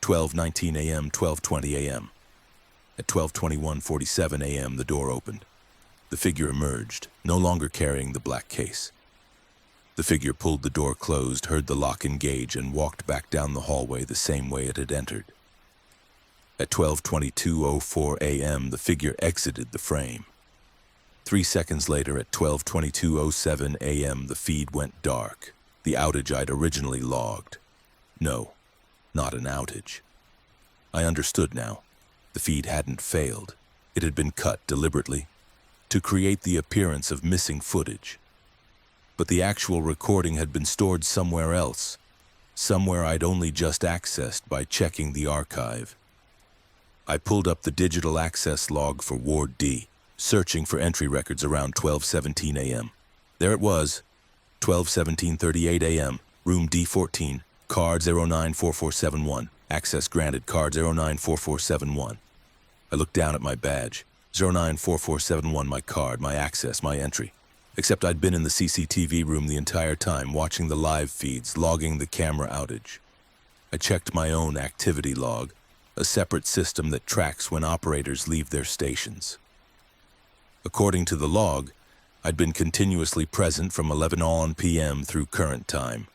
12:19 a.m., 12:20 a.m. At 12:21:47 a.m., the door opened. The figure emerged, no longer carrying the black case. The figure pulled the door closed, heard the lock engage, and walked back down the hallway the same way it had entered. At 12:22:04 a.m., the figure exited the frame. 3 seconds later, at 12:22:07 a.m., the feed went dark, the outage I'd originally logged. No, not an outage. I understood now. The feed hadn't failed. It had been cut deliberately to create the appearance of missing footage. But the actual recording had been stored somewhere else, somewhere I'd only just accessed by checking the archive. I pulled up the digital access log for Ward D, searching for entry records around 12:17 a.m. There it was, 12:17:38 a.m., room D14, card 094471, access granted, card 094471. I looked down at my badge, 094471, my card, my access, my entry. Except I'd been in the CCTV room the entire time, watching the live feeds, logging the camera outage. I checked my own activity log, a separate system that tracks when operators leave their stations. According to the log, I'd been continuously present from 11 p.m. through current time.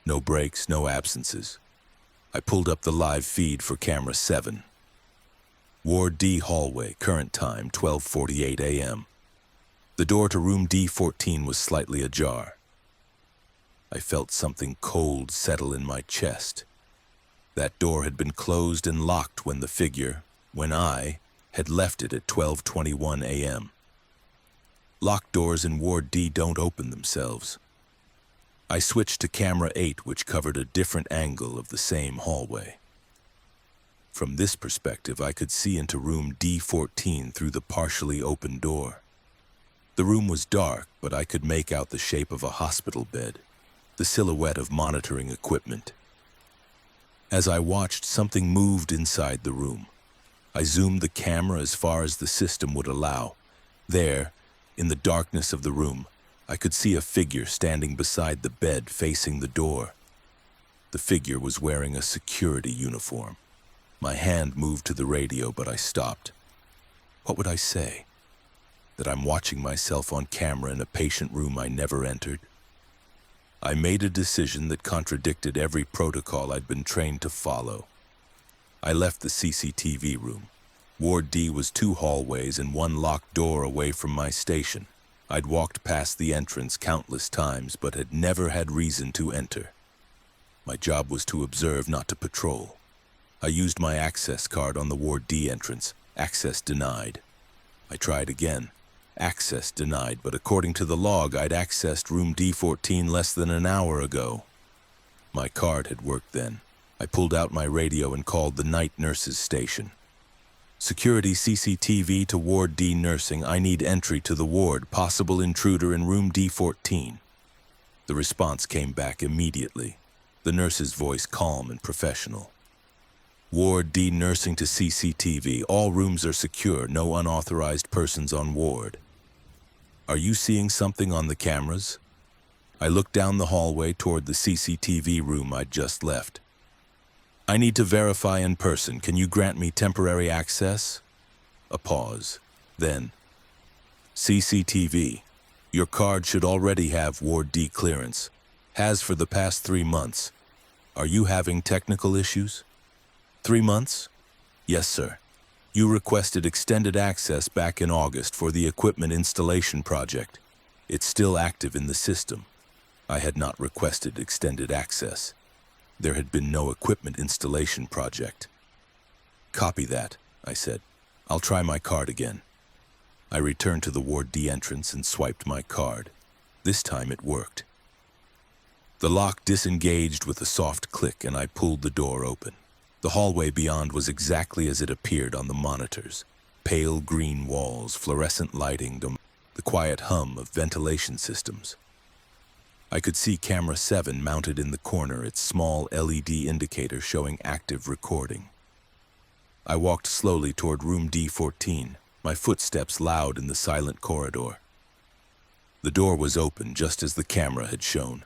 No breaks, no absences. I pulled up the live feed for camera 7. Ward D hallway, current time, 12:48 a.m. The door to room D14 was slightly ajar. I felt something cold settle in my chest. That door had been closed and locked when I had left it at 12:21 a.m. Locked doors in Ward D don't open themselves. I switched to camera 8, which covered a different angle of the same hallway. From this perspective, I could see into room D14 through the partially open door. The room was dark, but I could make out the shape of a hospital bed, the silhouette of monitoring equipment. As I watched, something moved inside the room. I zoomed the camera as far as the system would allow. There, in the darkness of the room, I could see a figure standing beside the bed facing the door. The figure was wearing a security uniform. My hand moved to the radio, but I stopped. What would I say? That I'm watching myself on camera in a patient room I never entered? I made a decision that contradicted every protocol I'd been trained to follow. I left the CCTV room. Ward D was 2 hallways and 1 locked door away from my station. I'd walked past the entrance countless times, but had never had reason to enter. My job was to observe, not to patrol. I used my access card on the Ward D entrance. Access denied. I tried again. Access denied, but according to the log, I'd accessed room D14 less than an hour ago. My card had worked then. I pulled out my radio and called the night nurses station. Security CCTV to Ward D nursing. I need entry to the ward. Possible intruder in room D14. The response came back immediately. The nurse's voice calm and professional. Ward D nursing to CCTV. All rooms are secure. No unauthorized persons on ward. Are you seeing something on the cameras? I looked down the hallway toward the CCTV room I'd just left. I need to verify in person. Can you grant me temporary access? A pause. Then, CCTV. Your card should already have Ward D clearance. Has for the past 3 months. Are you having technical issues? 3 months? Yes, sir. You requested extended access back in August for the equipment installation project. It's still active in the system. I had not requested extended access. There had been no equipment installation project. Copy that, I said. I'll try my card again. I returned to the Ward D entrance and swiped my card. This time it worked. The lock disengaged with a soft click and I pulled the door open. The hallway beyond was exactly as it appeared on the monitors. Pale green walls, fluorescent lighting, the quiet hum of ventilation systems. I could see camera 7 mounted in the corner, its small LED indicator showing active recording. I walked slowly toward room D14, my footsteps loud in the silent corridor. The door was open just as the camera had shown.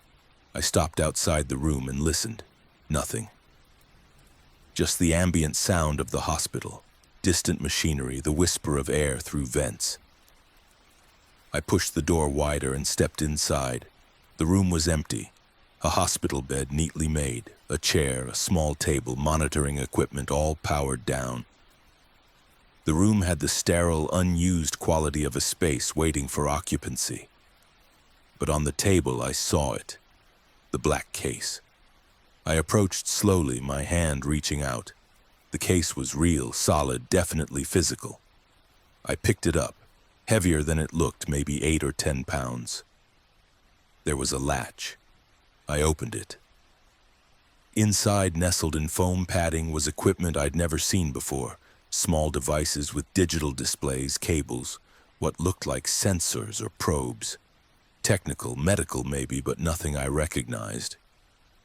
I stopped outside the room and listened. Nothing. Just the ambient sound of the hospital, distant machinery, the whisper of air through vents. I pushed the door wider and stepped inside. The room was empty. A hospital bed neatly made, a chair, a small table, monitoring equipment all powered down. The room had the sterile, unused quality of a space waiting for occupancy. But on the table I saw it, the black case. I approached slowly, my hand reaching out. The case was real, solid, definitely physical. I picked it up, heavier than it looked, maybe 8 or 10 pounds. There was a latch. I opened it. Inside, nestled in foam padding, was equipment I'd never seen before. Small devices with digital displays, cables, what looked like sensors or probes. Technical, medical maybe, but nothing I recognized.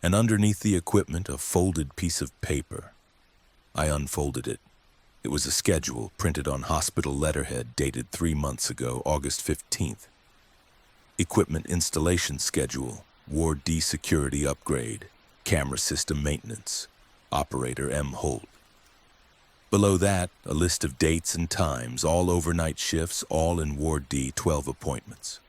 And underneath the equipment, a folded piece of paper. I unfolded it. It was a schedule printed on hospital letterhead dated 3 months ago, August 15th. Equipment installation schedule, Ward D security upgrade, camera system maintenance, operator M. Holt. Below that, a list of dates and times, all overnight shifts, all in Ward D, 12 appointments.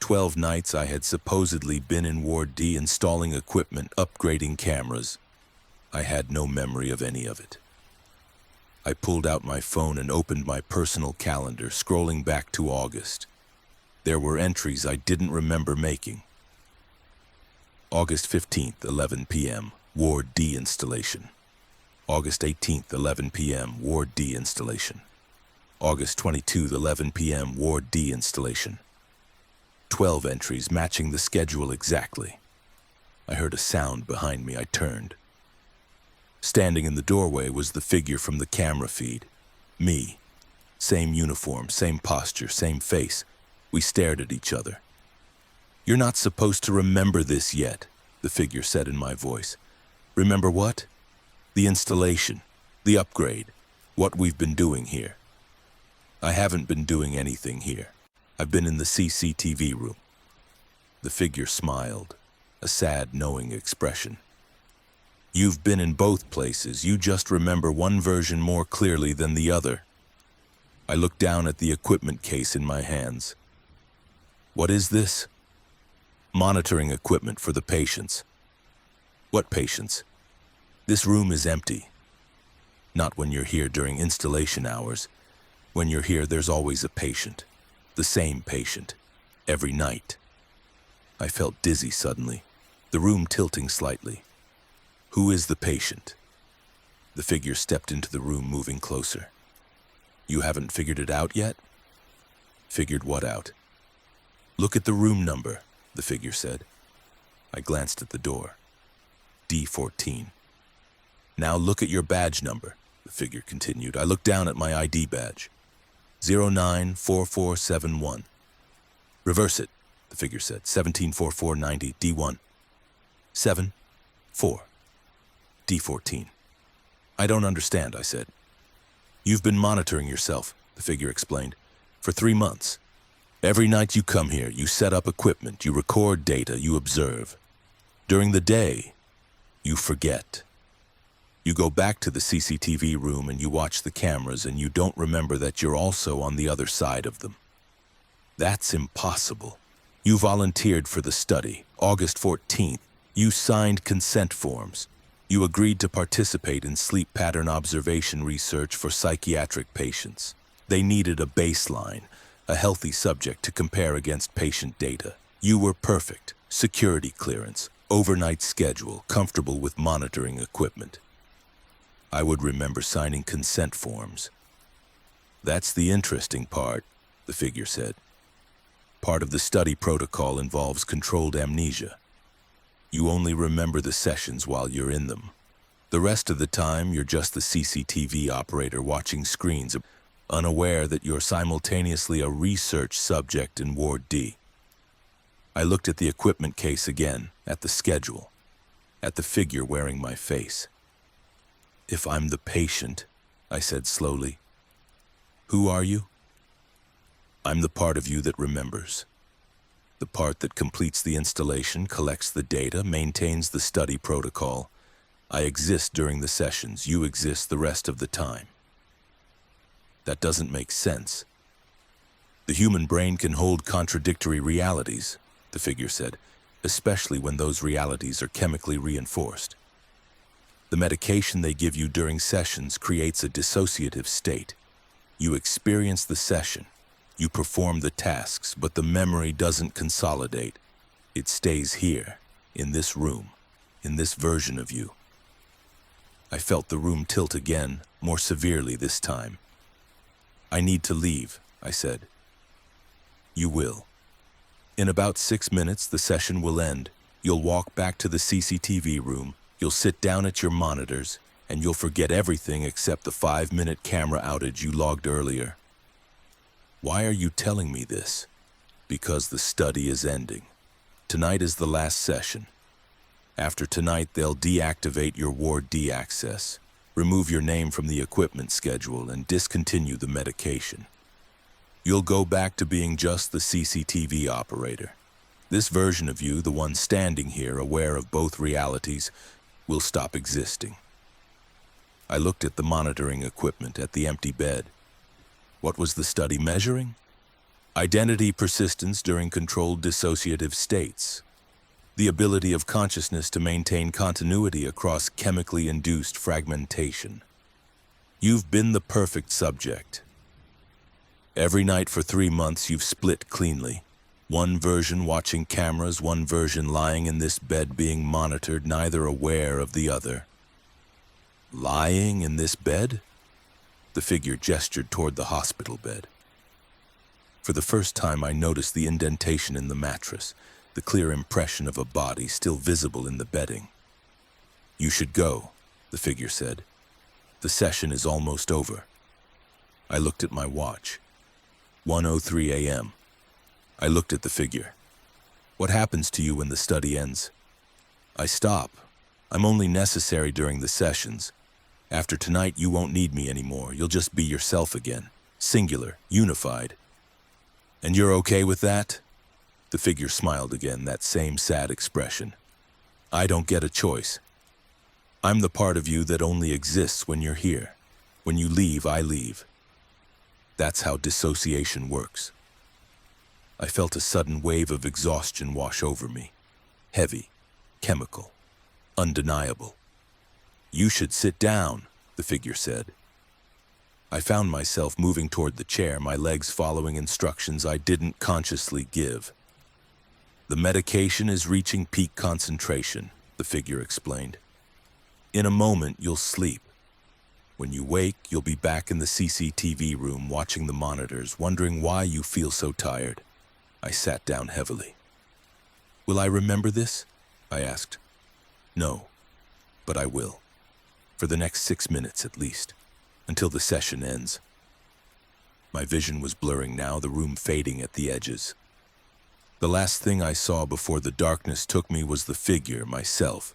12 nights I had supposedly been in Ward D installing equipment, upgrading cameras. I had no memory of any of it. I pulled out my phone and opened my personal calendar, scrolling back to August. There were entries I didn't remember making. August 15th, 11 p.m., Ward D installation. August 18th, 11 p.m., Ward D installation. August 22nd, 11 p.m., Ward D installation. 12 entries matching the schedule exactly. I heard a sound behind me. I turned. Standing in the doorway was the figure from the camera feed. Me. Same uniform, same posture, same face. We stared at each other. "You're not supposed to remember this yet," the figure said in my voice. "Remember what? The installation, the upgrade, what we've been doing here." "I haven't been doing anything here. I've been in the CCTV room." The figure smiled, a sad, knowing expression. "You've been in both places. You just remember one version more clearly than the other." I looked down at the equipment case in my hands. "What is this?" "Monitoring equipment for the patients." "What patients?" "This room is empty." "Not when you're here during installation hours. When you're here, there's always a patient. The same patient. Every night." I felt dizzy suddenly, the room tilting slightly. "Who is the patient?" The figure stepped into the room, moving closer. "You haven't figured it out yet?" Figured what out? Look at the room number, the figure said. I glanced at the door. D14. Now look at your badge number, the figure continued. I looked down at my ID badge. 094471. Reverse it, the figure said. 174490, D1. 7, 4. D14. I don't understand, I said. You've been monitoring yourself, the figure explained, for 3 months. Every night you come here, you set up equipment, you record data, you observe. During the day, you forget. You go back to the CCTV room and you watch the cameras and you don't remember that you're also on the other side of them. That's impossible. You volunteered for the study, August 14th. You signed consent forms. You agreed to participate in sleep pattern observation research for psychiatric patients. They needed a baseline, a healthy subject to compare against patient data. You were perfect. Security clearance, overnight schedule, comfortable with monitoring equipment. I would remember signing consent forms. That's the interesting part, the figure said. Part of the study protocol involves controlled amnesia. You only remember the sessions while you're in them. The rest of the time, you're just the CCTV operator watching screens, unaware that you're simultaneously a research subject in Ward D. I looked at the equipment case again, at the schedule, at the figure wearing my face. If I'm the patient, I said slowly, who are you? I'm the part of you that remembers. The part that completes the installation, collects the data, maintains the study protocol. I exist during the sessions, you exist the rest of the time. That doesn't make sense. The human brain can hold contradictory realities, the figure said, especially when those realities are chemically reinforced. The medication they give you during sessions creates a dissociative state. You experience the session, you perform the tasks, but the memory doesn't consolidate. It stays here, in this room, in this version of you. I felt the room tilt again, more severely this time. I need to leave, I said. You will. In about 6 minutes, the session will end. You'll walk back to the CCTV room, you'll sit down at your monitors, and you'll forget everything except the 5-minute camera outage you logged earlier. Why are you telling me this? Because the study is ending. Tonight is the last session. After tonight, they'll deactivate your Ward D access, remove your name from the equipment schedule, and discontinue the medication. You'll go back to being just the CCTV operator. This version of you, the one standing here aware of both realities, will stop existing. I looked at the monitoring equipment, at the empty bed. What was the study measuring? Identity persistence during controlled dissociative states. The ability of consciousness to maintain continuity across chemically induced fragmentation. You've been the perfect subject. Every night for 3 months you've split cleanly. One version watching cameras, one version lying in this bed being monitored, neither aware of the other. Lying in this bed? The figure gestured toward the hospital bed. For the first time I noticed the indentation in the mattress, the clear impression of a body still visible in the bedding. You should go, the figure said. The session is almost over. I looked at my watch. 1:03 a.m. I looked at the figure. What happens to you when the study ends? I stop. I'm only necessary during the sessions. After tonight, you won't need me anymore. You'll just be yourself again. Singular, unified. And you're okay with that? The figure smiled again, that same sad expression. I don't get a choice. I'm the part of you that only exists when you're here. When you leave, I leave. That's how dissociation works. I felt a sudden wave of exhaustion wash over me. Heavy, chemical, undeniable. You should sit down, the figure said. I found myself moving toward the chair, my legs following instructions I didn't consciously give. The medication is reaching peak concentration, the figure explained. In a moment, you'll sleep. When you wake, you'll be back in the CCTV room watching the monitors, wondering why you feel so tired. I sat down heavily. Will I remember this? I asked. No, but I will. For the next 6 minutes at least, until the session ends. My vision was blurring now, the room fading at the edges. The last thing I saw before the darkness took me was the figure, myself,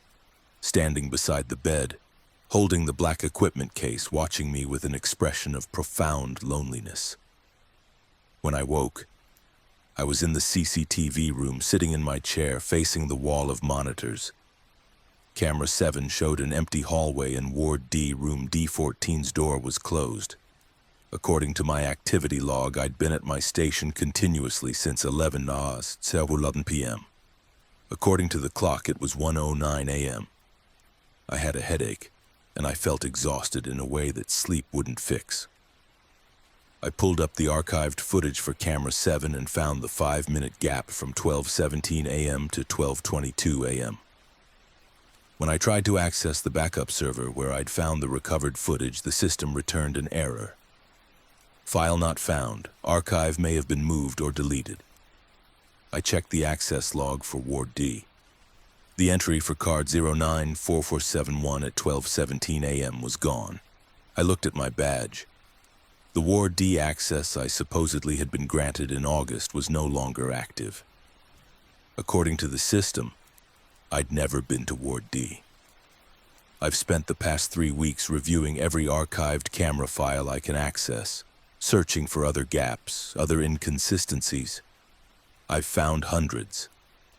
standing beside the bed, holding the black equipment case, watching me with an expression of profound loneliness. When I woke, I was in the CCTV room, sitting in my chair, facing the wall of monitors. Camera 7 showed an empty hallway and Ward D, room D14's door was closed. According to my activity log, I'd been at my station continuously since 11 p.m. According to the clock, it was 1:09 a.m. I had a headache, and I felt exhausted in a way that sleep wouldn't fix. I pulled up the archived footage for Camera 7 and found the 5-minute gap from 12:17 a.m. to 12:22 a.m. When I tried to access the backup server where I'd found the recovered footage, the system returned an error. File not found. Archive may have been moved or deleted. I checked the access log for Ward D. The entry for card 094471 at 12:17 a.m. was gone. I looked at my badge. The Ward D access I supposedly had been granted in August was no longer active. According to the system, I'd never been to Ward D. I've spent the past 3 weeks reviewing every archived camera file I can access, searching for other gaps, other inconsistencies. I've found hundreds.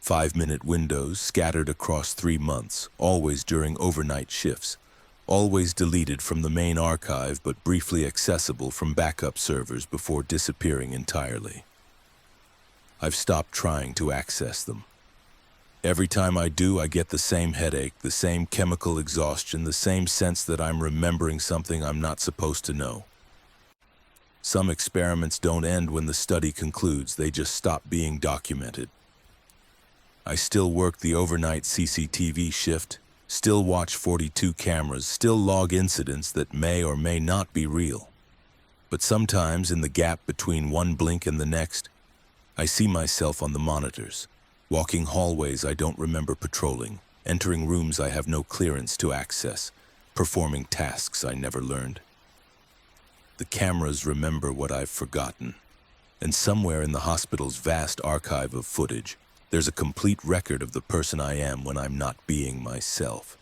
5-minute windows scattered across 3 months, always during overnight shifts, always deleted from the main archive but briefly accessible from backup servers before disappearing entirely. I've stopped trying to access them. Every time I do, I get the same headache, the same chemical exhaustion, the same sense that I'm remembering something I'm not supposed to know. Some experiments don't end when the study concludes, they just stop being documented. I still work the overnight CCTV shift, still watch 42 cameras, still log incidents that may or may not be real. But sometimes, in the gap between one blink and the next, I see myself on the monitors, walking hallways I don't remember patrolling, entering rooms I have no clearance to access, performing tasks I never learned. The cameras remember what I've forgotten, and somewhere in the hospital's vast archive of footage, there's a complete record of the person I am when I'm not being myself.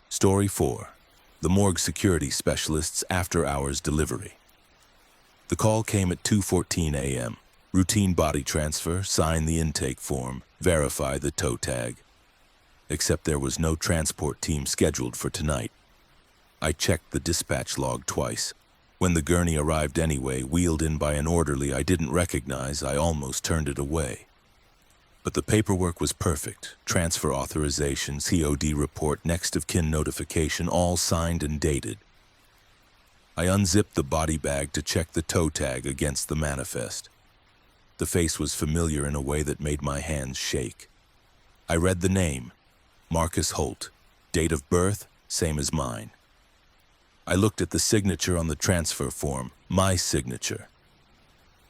Story 4. The morgue security specialist's after-hours delivery. The call came at 2:14 a.m. Routine body transfer, sign the intake form, verify the toe tag. Except there was no transport team scheduled for tonight. I checked the dispatch log twice. When the gurney arrived anyway, wheeled in by an orderly I didn't recognize, I almost turned it away. But the paperwork was perfect. Transfer authorization, COD report, next of kin notification, all signed and dated. I unzipped the body bag to check the toe tag against the manifest. The face was familiar in a way that made my hands shake. I read the name, Marcus Holt. Date of birth, same as mine. I looked at the signature on the transfer form, my signature,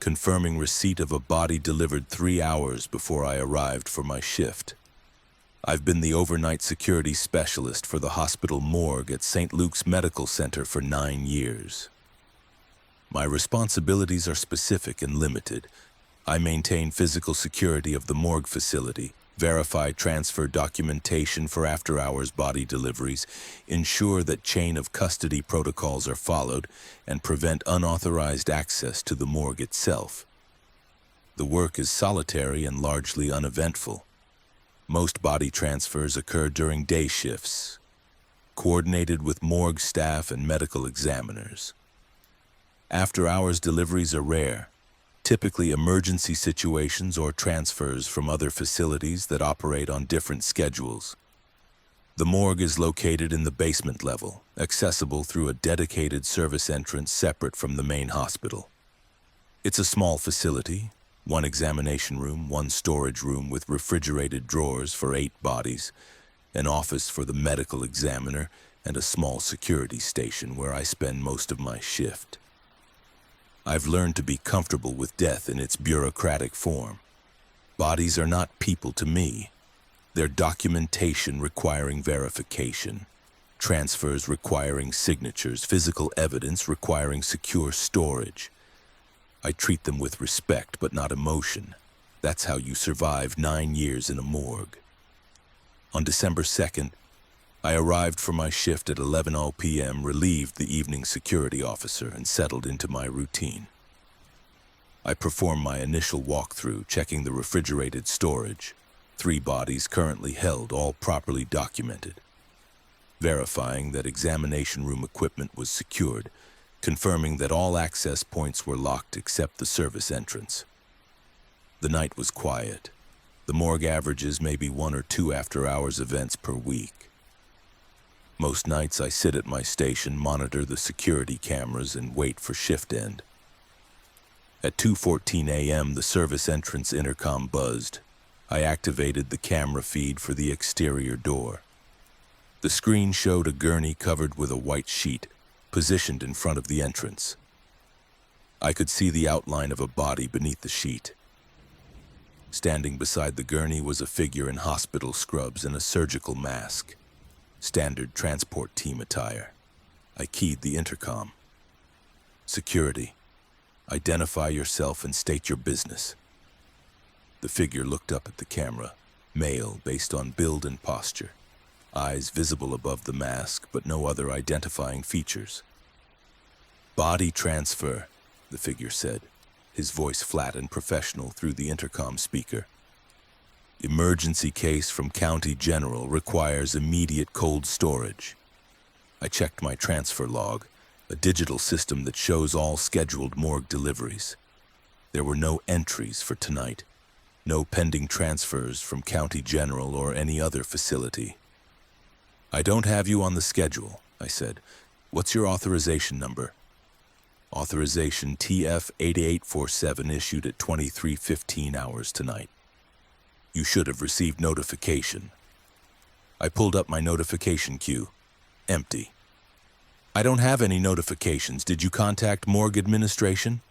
confirming receipt of a body delivered 3 hours before I arrived for my shift. I've been the overnight security specialist for the hospital morgue at St. Luke's Medical Center for 9 years. My responsibilities are specific and limited. I maintain physical security of the morgue facility, verify transfer documentation for after-hours body deliveries, ensure that chain of custody protocols are followed, and prevent unauthorized access to the morgue itself. The work is solitary and largely uneventful. Most body transfers occur during day shifts, coordinated with morgue staff and medical examiners. After-hours deliveries are rare, typically emergency situations or transfers from other facilities that operate on different schedules. The morgue is located in the basement level, accessible through a dedicated service entrance separate from the main hospital. It's a small facility, 1 examination room, 1 storage room with refrigerated drawers for 8 bodies, an office for the medical examiner, and a small security station where I spend most of my shift. I've learned to be comfortable with death in its bureaucratic form. Bodies are not people to me. They're documentation requiring verification, transfers requiring signatures, physical evidence requiring secure storage. I treat them with respect, but not emotion. That's how you survive 9 years in a morgue. On December 2nd, I arrived for my shift at 11:00 p.m., relieved the evening security officer, and settled into my routine. I performed my initial walkthrough, checking the refrigerated storage. 3 bodies currently held, all properly documented. Verifying that examination room equipment was secured, confirming that all access points were locked except the service entrance. The night was quiet. The morgue averages maybe 1 or 2 after-hours events per week. Most nights I sit at my station, monitor the security cameras, and wait for shift end. At 2:14 a.m., the service entrance intercom buzzed. I activated the camera feed for the exterior door. The screen showed a gurney covered with a white sheet, positioned in front of the entrance. I could see the outline of a body beneath the sheet. Standing beside the gurney was a figure in hospital scrubs and a surgical mask. Standard transport team attire. I keyed the intercom. Security. Identify yourself and state your business. The figure looked up at the camera, male based on build and posture. Eyes visible above the mask, but no other identifying features. Body transfer, the figure said, his voice flat and professional through the intercom speaker. Emergency case from County General requires immediate cold storage. I checked my transfer log, a digital system that shows all scheduled morgue deliveries. There were no entries for tonight, no pending transfers from County General or any other facility. I don't have you on the schedule, I said. What's your authorization number? Authorization TF8847 issued at 23:15 hours tonight. You should have received notification. I pulled up my notification queue. Empty. I don't have any notifications. Did you contact morgue administration?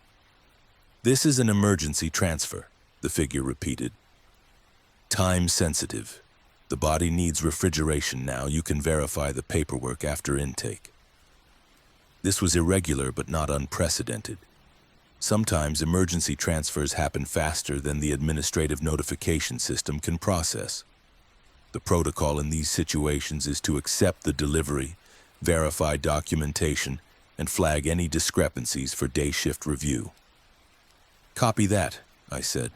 This is an emergency transfer, the figure repeated. Time sensitive. The body needs refrigeration now. You can verify the paperwork after intake. This was irregular but not unprecedented. Sometimes emergency transfers happen faster than the administrative notification system can process. The protocol in these situations is to accept the delivery, verify documentation, and flag any discrepancies for day shift review. Copy that, I said.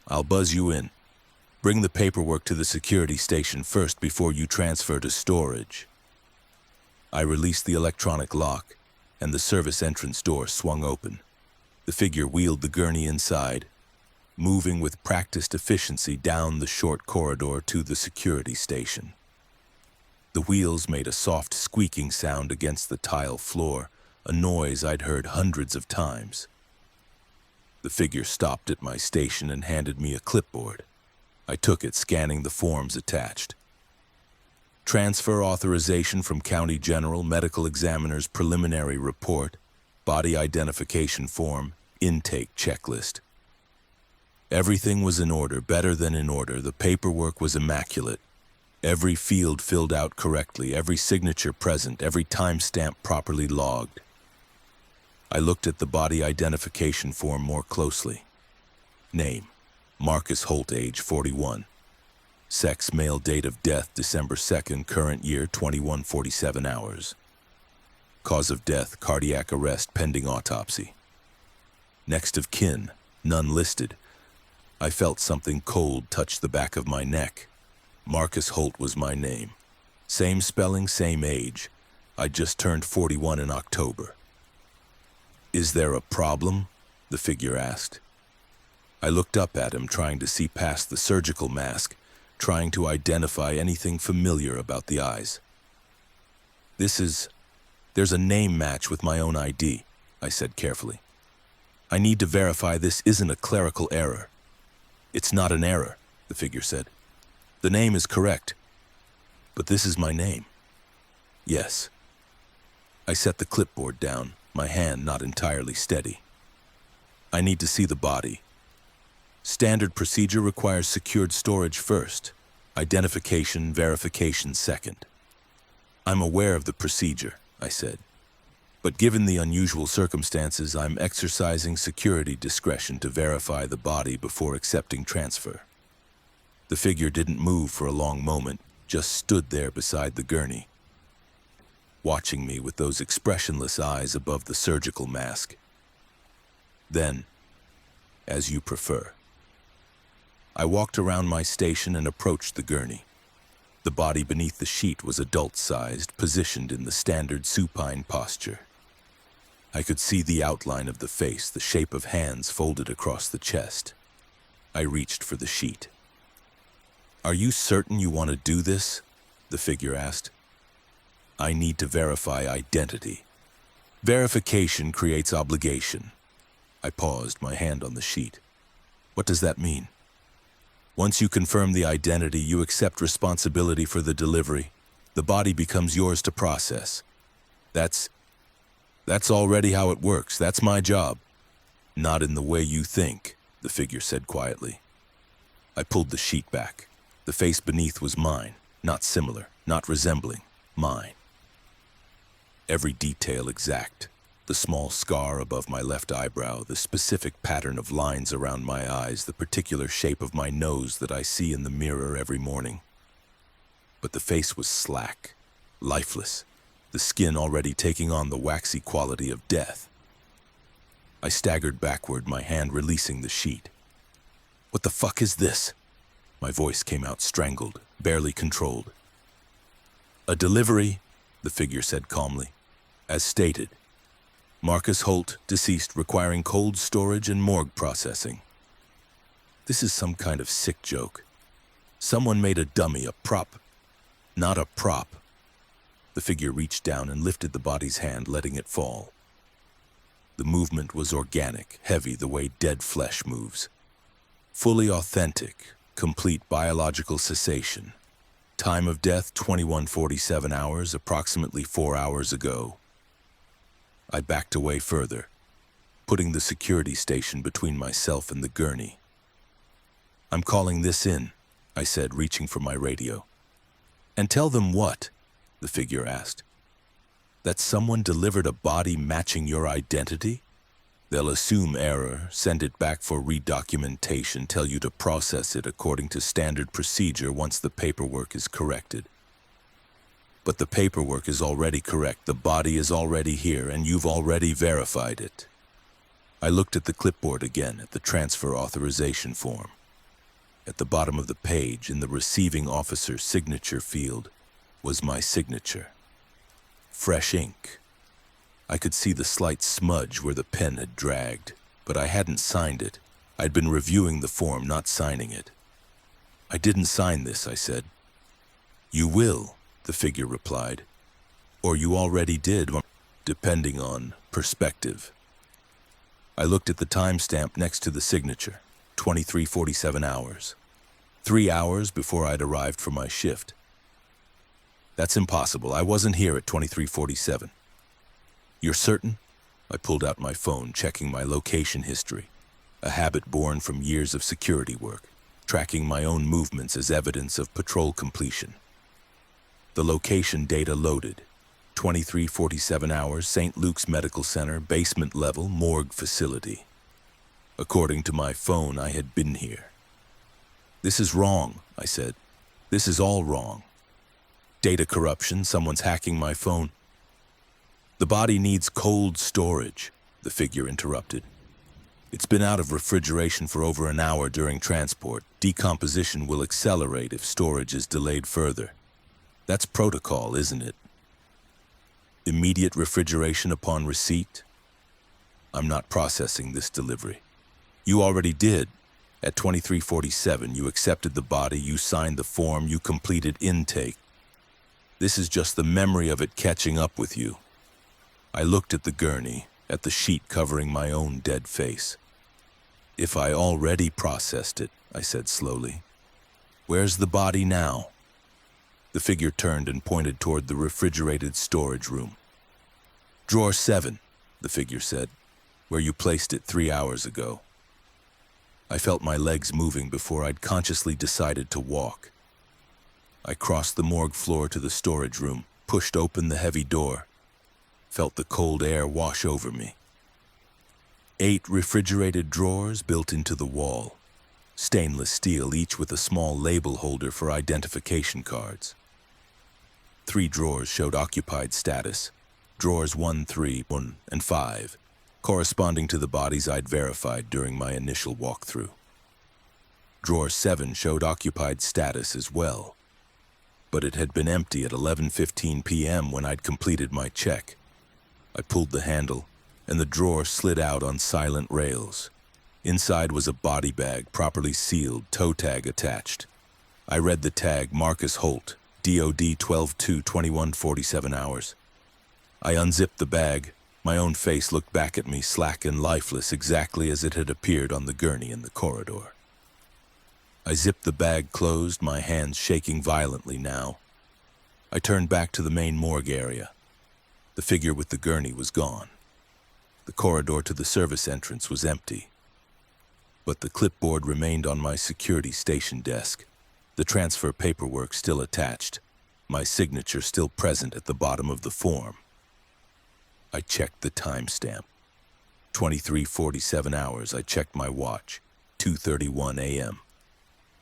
I'll buzz you in. Bring the paperwork to the security station first before you transfer to storage. I released the electronic lock, and the service entrance door swung open. The figure wheeled the gurney inside, moving with practiced efficiency down the short corridor to the security station. The wheels made a soft squeaking sound against the tile floor, a noise I'd heard hundreds of times. The figure stopped at my station and handed me a clipboard. I took it, scanning the forms attached. Transfer authorization from County General, Medical Examiner's preliminary report, body identification form, intake checklist. Everything was in order, better than in order. The paperwork was immaculate. Every field filled out correctly, every signature present, every timestamp properly logged. I looked at the body identification form more closely. Name: Marcus Holt, age 41. Sex, male, date of death December 2nd, current year 21:47 hours. Cause of death, cardiac arrest, pending autopsy. Next of kin, none listed. I felt something cold touch the back of my neck. Marcus Holt was my name. Same spelling, same age. I just turned 41 in October. Is there a problem? The figure asked. I looked up at him, trying to see past the surgical mask, trying to identify anything familiar about the eyes. There's a name match with my own ID, I said carefully. I need to verify this isn't a clerical error. It's not an error, the figure said. The name is correct. But this is my name. Yes. I set the clipboard down, my hand not entirely steady. I need to see the body. Standard procedure requires secured storage first, identification, verification second. I'm aware of the procedure, I said. But given the unusual circumstances, I'm exercising security discretion to verify the body before accepting transfer. The figure didn't move for a long moment, just stood there beside the gurney, watching me with those expressionless eyes above the surgical mask. Then, as you prefer. I walked around my station and approached the gurney. The body beneath the sheet was adult-sized, positioned in the standard supine posture. I could see the outline of the face, the shape of hands folded across the chest. I reached for the sheet. "Are you certain you want to do this?" the figure asked. "I need to verify identity. Verification creates obligation." I paused, my hand on the sheet. "What does that mean?" "Once you confirm the identity, you accept responsibility for the delivery. The body becomes yours to process. That's already how it works. That's my job." "Not in the way you think," the figure said quietly. I pulled the sheet back. The face beneath was mine, not similar, not resembling, mine. Every detail exact. The small scar above my left eyebrow, the specific pattern of lines around my eyes, the particular shape of my nose that I see in the mirror every morning. But the face was slack, lifeless, the skin already taking on the waxy quality of death. I staggered backward, my hand releasing the sheet. "What the fuck is this?" My voice came out strangled, barely controlled. "A delivery," the figure said calmly. "As stated. Marcus Holt, deceased, requiring cold storage and morgue processing." This is some kind of sick joke. Someone made a dummy, a prop. Not a prop. The figure reached down and lifted the body's hand, letting it fall. The movement was organic, heavy the way dead flesh moves. Fully authentic, complete biological cessation. Time of death, 21:47 hours, approximately 4 hours ago. I backed away further, putting the security station between myself and the gurney. "I'm calling this in," I said, reaching for my radio. "And tell them what?" the figure asked. "That someone delivered a body matching your identity? They'll assume error, send it back for redocumentation, tell you to process it according to standard procedure once the paperwork is corrected. But the paperwork is already correct, the body is already here, and you've already verified it." I looked at the clipboard again, at the transfer authorization form. At the bottom of the page, in the receiving officer's signature field, was my signature. Fresh ink. I could see the slight smudge where the pen had dragged, but I hadn't signed it. I'd been reviewing the form, not signing it. "I didn't sign this," I said. "You will," the figure replied. "Or you already did, depending on perspective." I looked at the timestamp next to the signature, 23:47 hours. 3 hours before I'd arrived for my shift. "That's impossible. I wasn't here at 23:47. "You're certain?" I pulled out my phone, checking my location history, a habit born from years of security work, tracking my own movements as evidence of patrol completion. The location data loaded. 23:47 hours, St. Luke's Medical Center, basement level, morgue facility. According to my phone, I had been here. "This is wrong," I said. "This is all wrong. Data corruption, someone's hacking my phone." "The body needs cold storage," the figure interrupted. "It's been out of refrigeration for over an hour during transport. Decomposition will accelerate if storage is delayed further. That's protocol, isn't it? Immediate refrigeration upon receipt? I'm not processing this delivery. You already did. At 23:47, you accepted the body, you signed the form, you completed intake. This is just the memory of it catching up with you." I looked at the gurney, at the sheet covering my own dead face. "If I already processed it," I said slowly, "where's the body now?" The figure turned and pointed toward the refrigerated storage room. "Drawer 7, the figure said, "where you placed it 3 hours ago." I felt my legs moving before I'd consciously decided to walk. I crossed the morgue floor to the storage room, pushed open the heavy door, felt the cold air wash over me. 8 refrigerated drawers built into the wall, stainless steel, each with a small label holder for identification cards. 3 drawers showed occupied status, drawers 1, 3, 1, and 5, corresponding to the bodies I'd verified during my initial walkthrough. Drawer 7 showed occupied status as well, but it had been empty at 11:15 p.m. when I'd completed my check. I pulled the handle, and the drawer slid out on silent rails. Inside was a body bag, properly sealed, toe tag attached. I read the tag, Marcus Holt, DOD 12/2/2147 hours. I unzipped the bag. My own face looked back at me, slack and lifeless, exactly as it had appeared on the gurney in the corridor. I zipped the bag closed, my hands shaking violently now. I turned back to the main morgue area. The figure with the gurney was gone. The corridor to the service entrance was empty. But the clipboard remained on my security station desk, the transfer paperwork still attached, my signature still present at the bottom of the form. I checked the timestamp. 23:47 hours. I checked my watch. 2:31 a.m.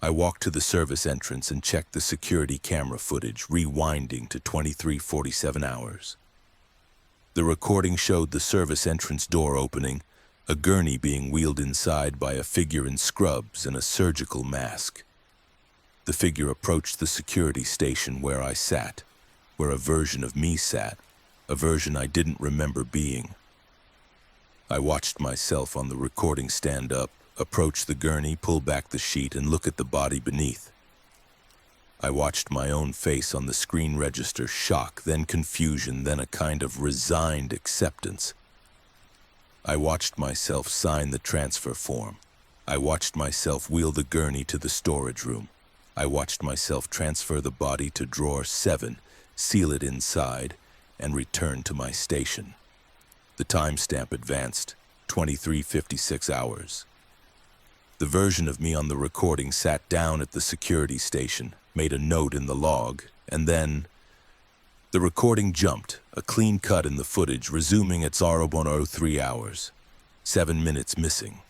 I walked to the service entrance and checked the security camera footage, rewinding to 23:47 hours. The recording showed the service entrance door opening, a gurney being wheeled inside by a figure in scrubs and a surgical mask. The figure approached the security station where I sat, where a version of me sat, a version I didn't remember being. I watched myself on the recording stand up, approach the gurney, pull back the sheet, and look at the body beneath. I watched my own face on the screen register, shock, then confusion, then a kind of resigned acceptance. I watched myself sign the transfer form. I watched myself wheel the gurney to the storage room. I watched myself transfer the body to drawer 7, seal it inside, and return to my station. The timestamp advanced, 23:56 hours. The version of me on the recording sat down at the security station, made a note in the log, and then the recording jumped, a clean cut in the footage, resuming its 03 hours, 7 minutes missing.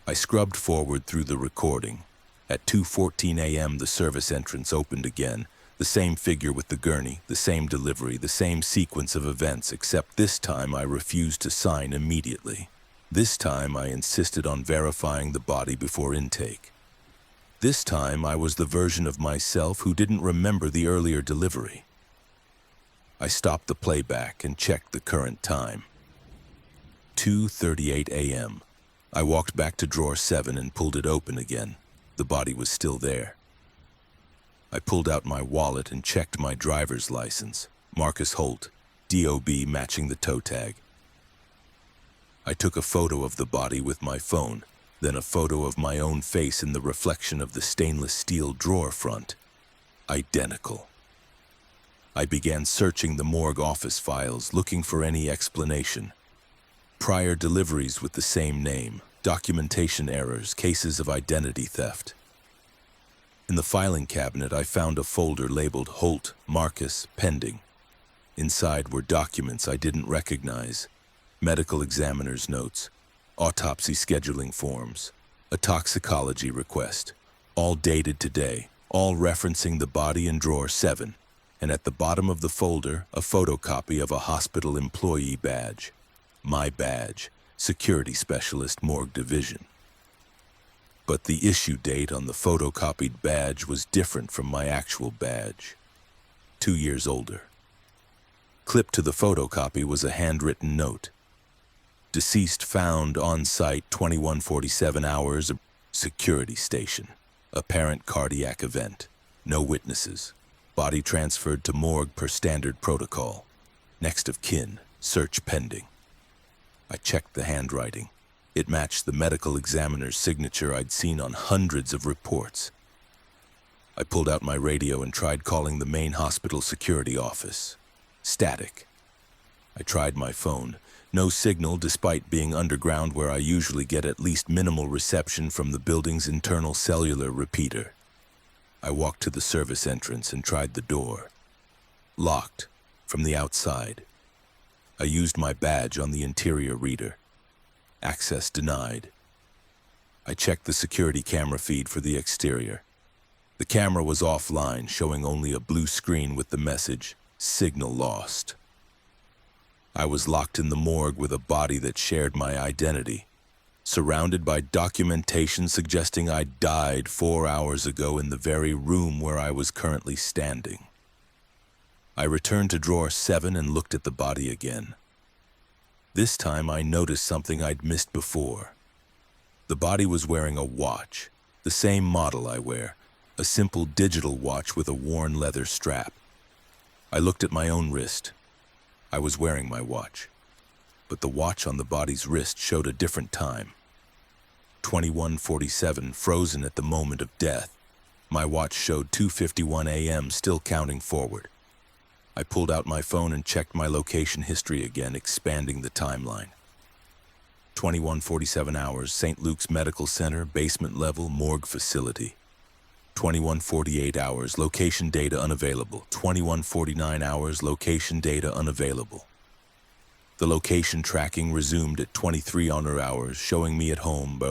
I scrubbed forward through the recording. At 2:14 a.m. the service entrance opened again, the same figure with the gurney, the same delivery, the same sequence of events, except this time I refused to sign immediately. This time I insisted on verifying the body before intake. This time I was the version of myself who didn't remember the earlier delivery. I stopped the playback and checked the current time. 2:38 a.m. I walked back to drawer 7 and pulled it open again. The body was still there. I pulled out my wallet and checked my driver's license. Marcus Holt, DOB matching the toe tag. I took a photo of the body with my phone, then a photo of my own face in the reflection of the stainless steel drawer front. Identical. I began searching the morgue office files, looking for any explanation. Prior deliveries with the same name, documentation errors, cases of identity theft. In the filing cabinet, I found a folder labeled Holt, Marcus, pending. Inside were documents I didn't recognize, medical examiner's notes, autopsy scheduling forms, a toxicology request, all dated today, all referencing the body in drawer 7, and at the bottom of the folder, a photocopy of a hospital employee badge. My badge, Security Specialist, Morgue Division. But the issue date on the photocopied badge was different from my actual badge. 2 years older. Clipped to the photocopy was a handwritten note. Deceased found on site 21:47 hours, security station. Apparent cardiac event. No witnesses. Body transferred to morgue per standard protocol. Next of kin. Search pending. I checked the handwriting. It matched the medical examiner's signature I'd seen on hundreds of reports. I pulled out my radio and tried calling the main hospital security office. Static. I tried my phone. No signal despite being underground where I usually get at least minimal reception from the building's internal cellular repeater. I walked to the service entrance and tried the door. Locked from the outside. I used my badge on the interior reader. Access denied. I checked the security camera feed for the exterior. The camera was offline, showing only a blue screen with the message, "Signal lost." I was locked in the morgue with a body that shared my identity, surrounded by documentation suggesting I died 4 hours ago in the very room where I was currently standing. I returned to drawer 7 and looked at the body again. This time I noticed something I'd missed before. The body was wearing a watch, the same model I wear, a simple digital watch with a worn leather strap. I looked at my own wrist. I was wearing my watch, but the watch on the body's wrist showed a different time. 21:47, frozen at the moment of death. My watch showed 2:51 a.m., still counting forward. I pulled out my phone and checked my location history again, expanding the timeline. 21:47 hours, St. Luke's Medical Center, basement level, morgue facility. 21:48 hours, location data unavailable. 21:49 hours, location data unavailable. The location tracking resumed at 23 hours, showing me at home,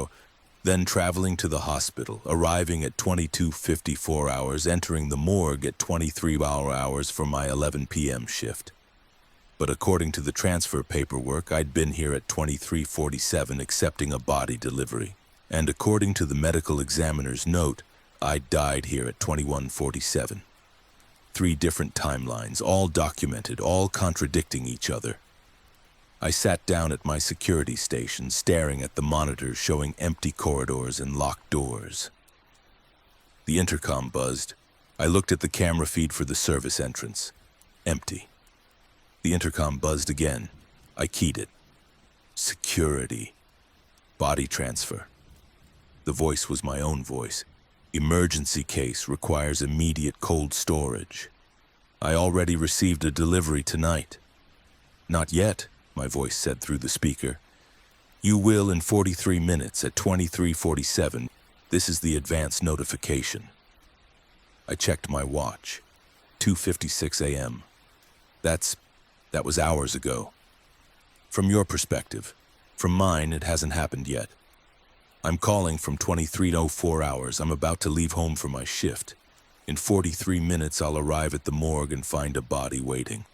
then traveling to the hospital, arriving at 22:54 hours, entering the morgue at 23 hours for my 11 p.m. shift. But according to the transfer paperwork, I'd been here at 23:47 accepting a body delivery. And according to the medical examiner's note, I died here at 21:47. 3 different timelines, all documented, all contradicting each other. I sat down at my security station, staring at the monitors showing empty corridors and locked doors. The intercom buzzed. I looked at the camera feed for the service entrance. Empty. The intercom buzzed again. I keyed it. Security. Body transfer. The voice was my own voice. Emergency case requires immediate cold storage. I already received a delivery tonight. Not yet, my voice said through the speaker. You will in 43 minutes at 23:47. This is the advance notification. I checked my watch. 2:56 a.m. That was hours ago. From your perspective. From mine, it hasn't happened yet. I'm calling from 23:04 hours. I'm about to leave home for my shift. In 43 minutes, I'll arrive at the morgue and find a body waiting.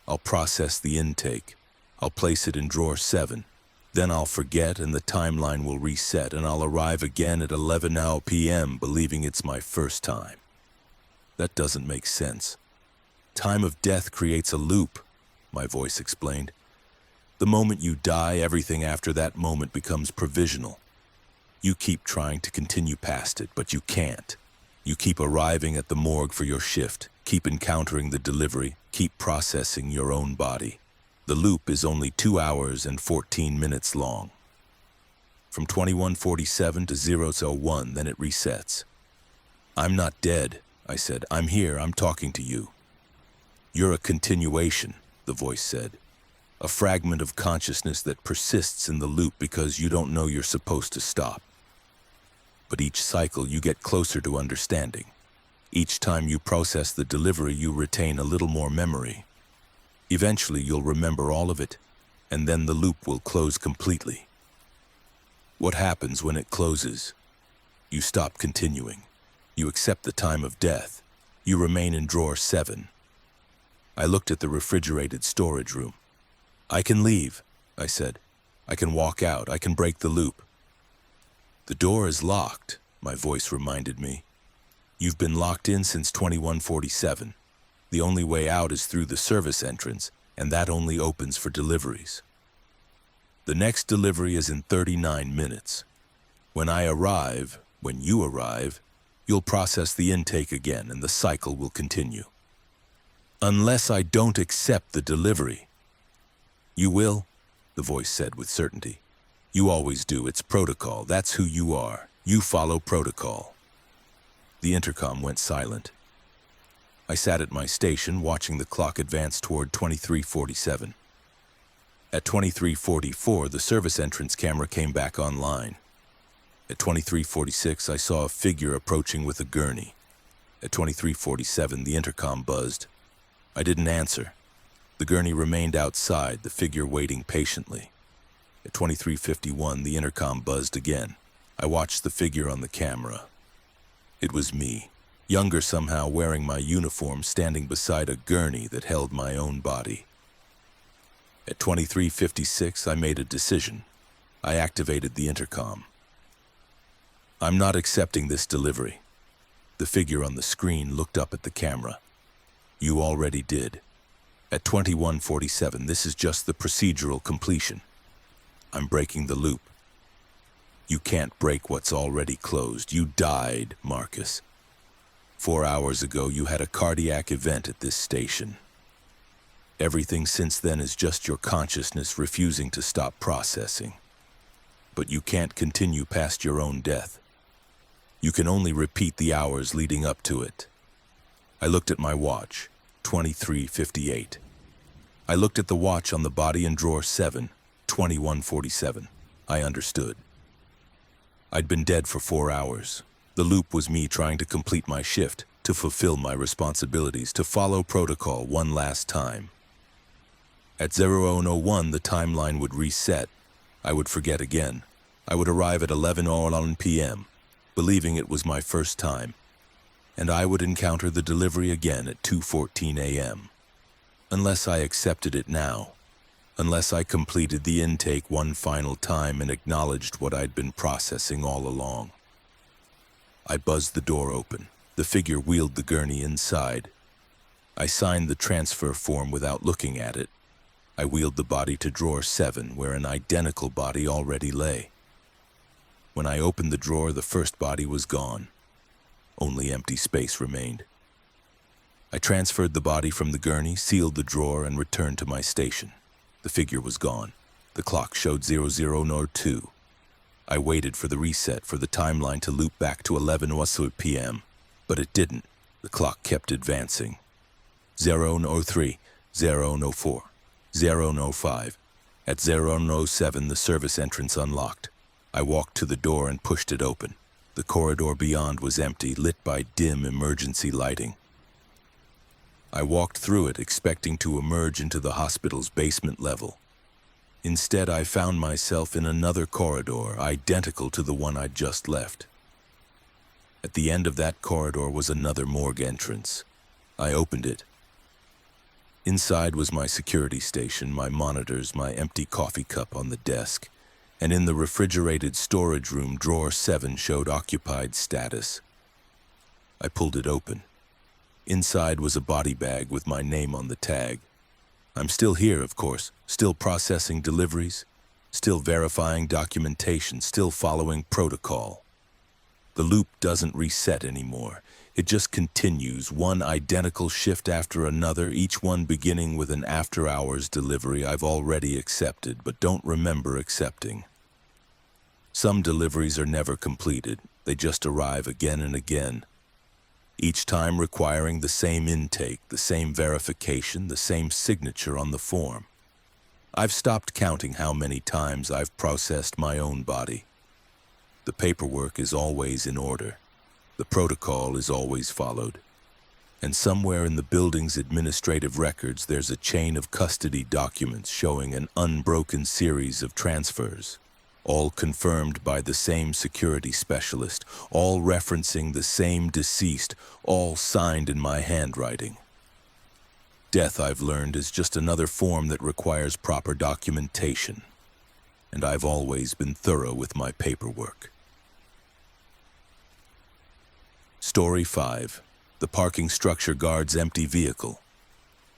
I'll process the intake. I'll place it in drawer 7. Then I'll forget and the timeline will reset and I'll arrive again at 11 p.m. believing it's my first time. That doesn't make sense. Time of death creates a loop, my voice explained. The moment you die, everything after that moment becomes provisional. You keep trying to continue past it, but you can't. You keep arriving at the morgue for your shift, keep encountering the delivery, keep processing your own body. The loop is only 2 hours and 14 minutes long. From 21:47 to 0:01, then it resets. I'm not dead, I said. I'm here, I'm talking to you. You're a continuation, the voice said. A fragment of consciousness that persists in the loop because you don't know you're supposed to stop. But each cycle you get closer to understanding. Each time you process the delivery, you retain a little more memory. Eventually you'll remember all of it, and then the loop will close completely. What happens when it closes? You stop continuing. You accept the time of death. You remain in drawer 7. I looked at the refrigerated storage room. I can leave, I said. I can walk out. I can break the loop. The door is locked, my voice reminded me. You've been locked in since 21:47. The only way out is through the service entrance, and that only opens for deliveries. The next delivery is in 39 minutes. When you arrive, you'll process the intake again and the cycle will continue. Unless I don't accept the delivery. You will, the voice said with certainty. You always do. It's protocol. That's who you are. You follow protocol. The intercom went silent. I sat at my station watching the clock advance toward 23:47. At 23:44, the service entrance camera came back online. At 23:46, I saw a figure approaching with a gurney. At 23:47, the intercom buzzed. I didn't answer. The gurney remained outside, the figure waiting patiently. At 23:51, the intercom buzzed again. I watched the figure on the camera. It was me, younger somehow, wearing my uniform, standing beside a gurney that held my own body. At 23:56, I made a decision. I activated the intercom. "I'm not accepting this delivery." The figure on the screen looked up at the camera. "You already did. At 21:47, this is just the procedural completion. I'm breaking the loop." "You can't break what's already closed. You died, Marcus. 4 hours ago, you had a cardiac event at this station. Everything since then is just your consciousness refusing to stop processing. But you can't continue past your own death. You can only repeat the hours leading up to it." I looked at my watch, 23:58. I looked at the watch on the body in drawer 7, 21:47. I understood. I'd been dead for 4 hours. The loop was me trying to complete my shift, to fulfill my responsibilities, to follow protocol one last time. At 00:01, the timeline would reset. I would forget again. I would arrive at 11:01 p.m., believing it was my first time, and I would encounter the delivery again at 2:14 a.m. Unless I accepted it now, unless I completed the intake one final time and acknowledged what I'd been processing all along. I buzzed the door open. The figure wheeled the gurney inside. I signed the transfer form without looking at it. I wheeled the body to drawer 7, where an identical body already lay. When I opened the drawer, the first body was gone. Only empty space remained. I transferred the body from the gurney, sealed the drawer, and returned to my station. The figure was gone. The clock showed 00:02. I waited for the reset for the timeline to loop back to 11:00 p.m., but it didn't. The clock kept advancing. 00:03, 00:04, 00:05. At 00:07, the service entrance unlocked. I walked to the door and pushed it open. The corridor beyond was empty, lit by dim emergency lighting. I walked through it, expecting to emerge into the hospital's basement level. Instead, I found myself in another corridor, identical to the one I'd just left. At the end of that corridor was another morgue entrance. I opened it. Inside was my security station, my monitors, my empty coffee cup on the desk, and in the refrigerated storage room, drawer 7 showed occupied status. I pulled it open. Inside was a body bag with my name on the tag. I'm still here, of course, still processing deliveries, still verifying documentation, still following protocol. The loop doesn't reset anymore. It just continues, one identical shift after another, each one beginning with an after-hours delivery I've already accepted but don't remember accepting. Some deliveries are never completed. They just arrive again and again, each time requiring the same intake, the same verification, the same signature on the form. I've stopped counting how many times I've processed my own body. The paperwork is always in order. The protocol is always followed. And somewhere in the building's administrative records, there's a chain of custody documents showing an unbroken series of transfers, all confirmed by the same security specialist, all referencing the same deceased, all signed in my handwriting. Death, I've learned, is just another form that requires proper documentation, and I've always been thorough with my paperwork. Story 5. The parking structure guard's empty vehicle.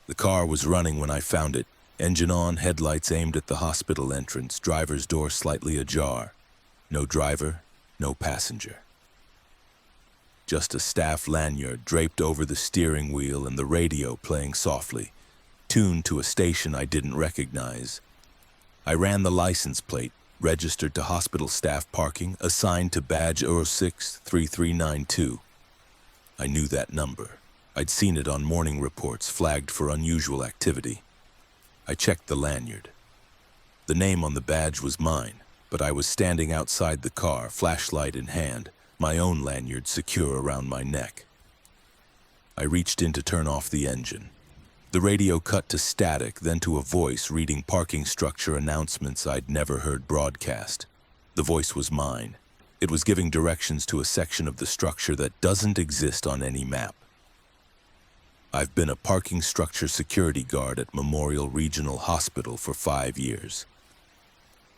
The car was running when I found it. Engine on, headlights aimed at the hospital entrance, driver's door slightly ajar. No driver, no passenger. Just a staff lanyard draped over the steering wheel and the radio playing softly, tuned to a station I didn't recognize. I ran the license plate, registered to hospital staff parking, assigned to badge 063392. I knew that number. I'd seen it on morning reports flagged for unusual activity. I checked the lanyard. The name on the badge was mine, but I was standing outside the car, flashlight in hand, my own lanyard secure around my neck. I reached in to turn off the engine. The radio cut to static, then to a voice reading parking structure announcements I'd never heard broadcast. The voice was mine. It was giving directions to a section of the structure that doesn't exist on any map. I've been a parking structure security guard at Memorial Regional Hospital for 5 years.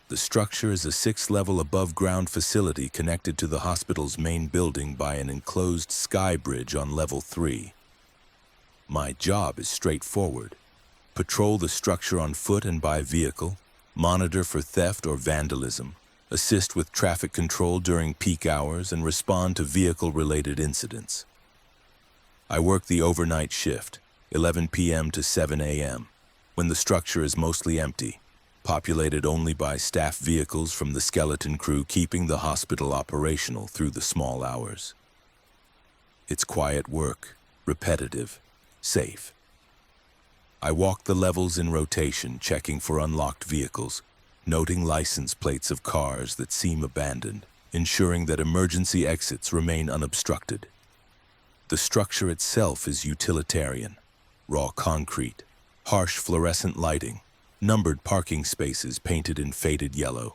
The structure is a 6-level above-ground facility connected to the hospital's main building by an enclosed sky bridge on level 3. My job is straightforward. Patrol the structure on foot and by vehicle, monitor for theft or vandalism, assist with traffic control during peak hours, and respond to vehicle-related incidents. I work the overnight shift, 11 p.m. to 7 a.m., when the structure is mostly empty, populated only by staff vehicles from the skeleton crew keeping the hospital operational through the small hours. It's quiet work, repetitive, safe. I walk the levels in rotation, checking for unlocked vehicles, noting license plates of cars that seem abandoned, ensuring that emergency exits remain unobstructed. The structure itself is utilitarian: raw concrete, harsh fluorescent lighting, numbered parking spaces painted in faded yellow.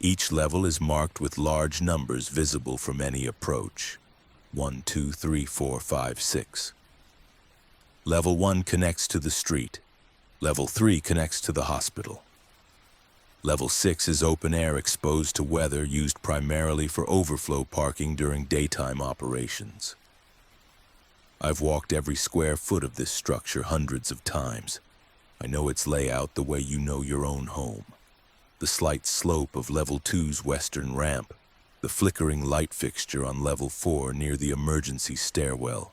Each level is marked with large numbers visible from any approach. 1, 2, 3, 4, 5, 6. Level 1 connects to the street. Level 3 connects to the hospital. Level 6 is open air exposed to weather, used primarily for overflow parking during daytime operations. I've walked every square foot of this structure hundreds of times. I know its layout the way you know your own home. The slight slope of Level 2's western ramp, the flickering light fixture on Level 4 near the emergency stairwell,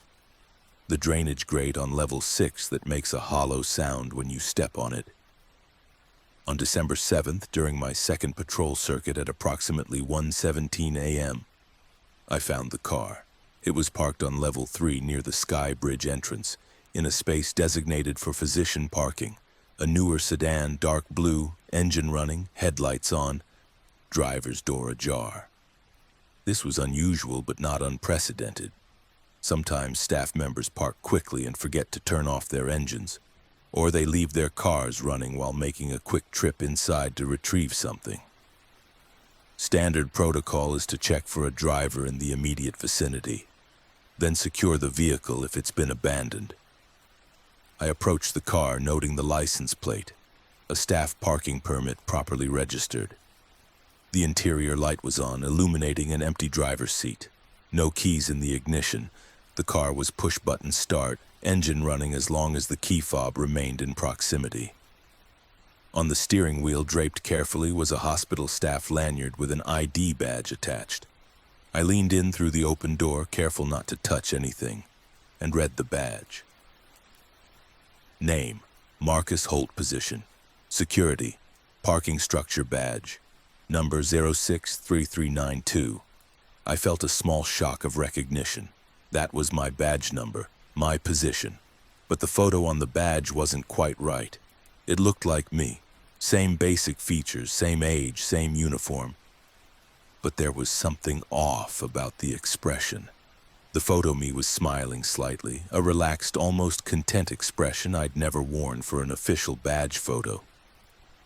the drainage grate on Level 6 that makes a hollow sound when you step on it. On December 7th, during my second patrol circuit at approximately 1:17 a.m., I found the car. It was parked on Level 3 near the Sky Bridge entrance, in a space designated for physician parking. A newer sedan, dark blue, engine running, headlights on, driver's door ajar. This was unusual but not unprecedented. Sometimes staff members park quickly and forget to turn off their engines, or they leave their cars running while making a quick trip inside to retrieve something. Standard protocol is to check for a driver in the immediate vicinity, then secure the vehicle if it's been abandoned. I approached the car, noting the license plate, a staff parking permit properly registered. The interior light was on, illuminating an empty driver's seat. No keys in the ignition. The car was push-button start, engine running as long as the key fob remained in proximity. On the steering wheel, draped carefully, was a hospital staff lanyard with an ID badge attached. I leaned in through the open door, careful not to touch anything, and read the badge. Name: Marcus Holt. Position: Security, Parking Structure Badge, number 063392. I felt a small shock of recognition. That was my badge number, my position. But the photo on the badge wasn't quite right. It looked like me. Same basic features, same age, same uniform. But there was something off about the expression. The photo me was smiling slightly, a relaxed, almost content expression I'd never worn for an official badge photo.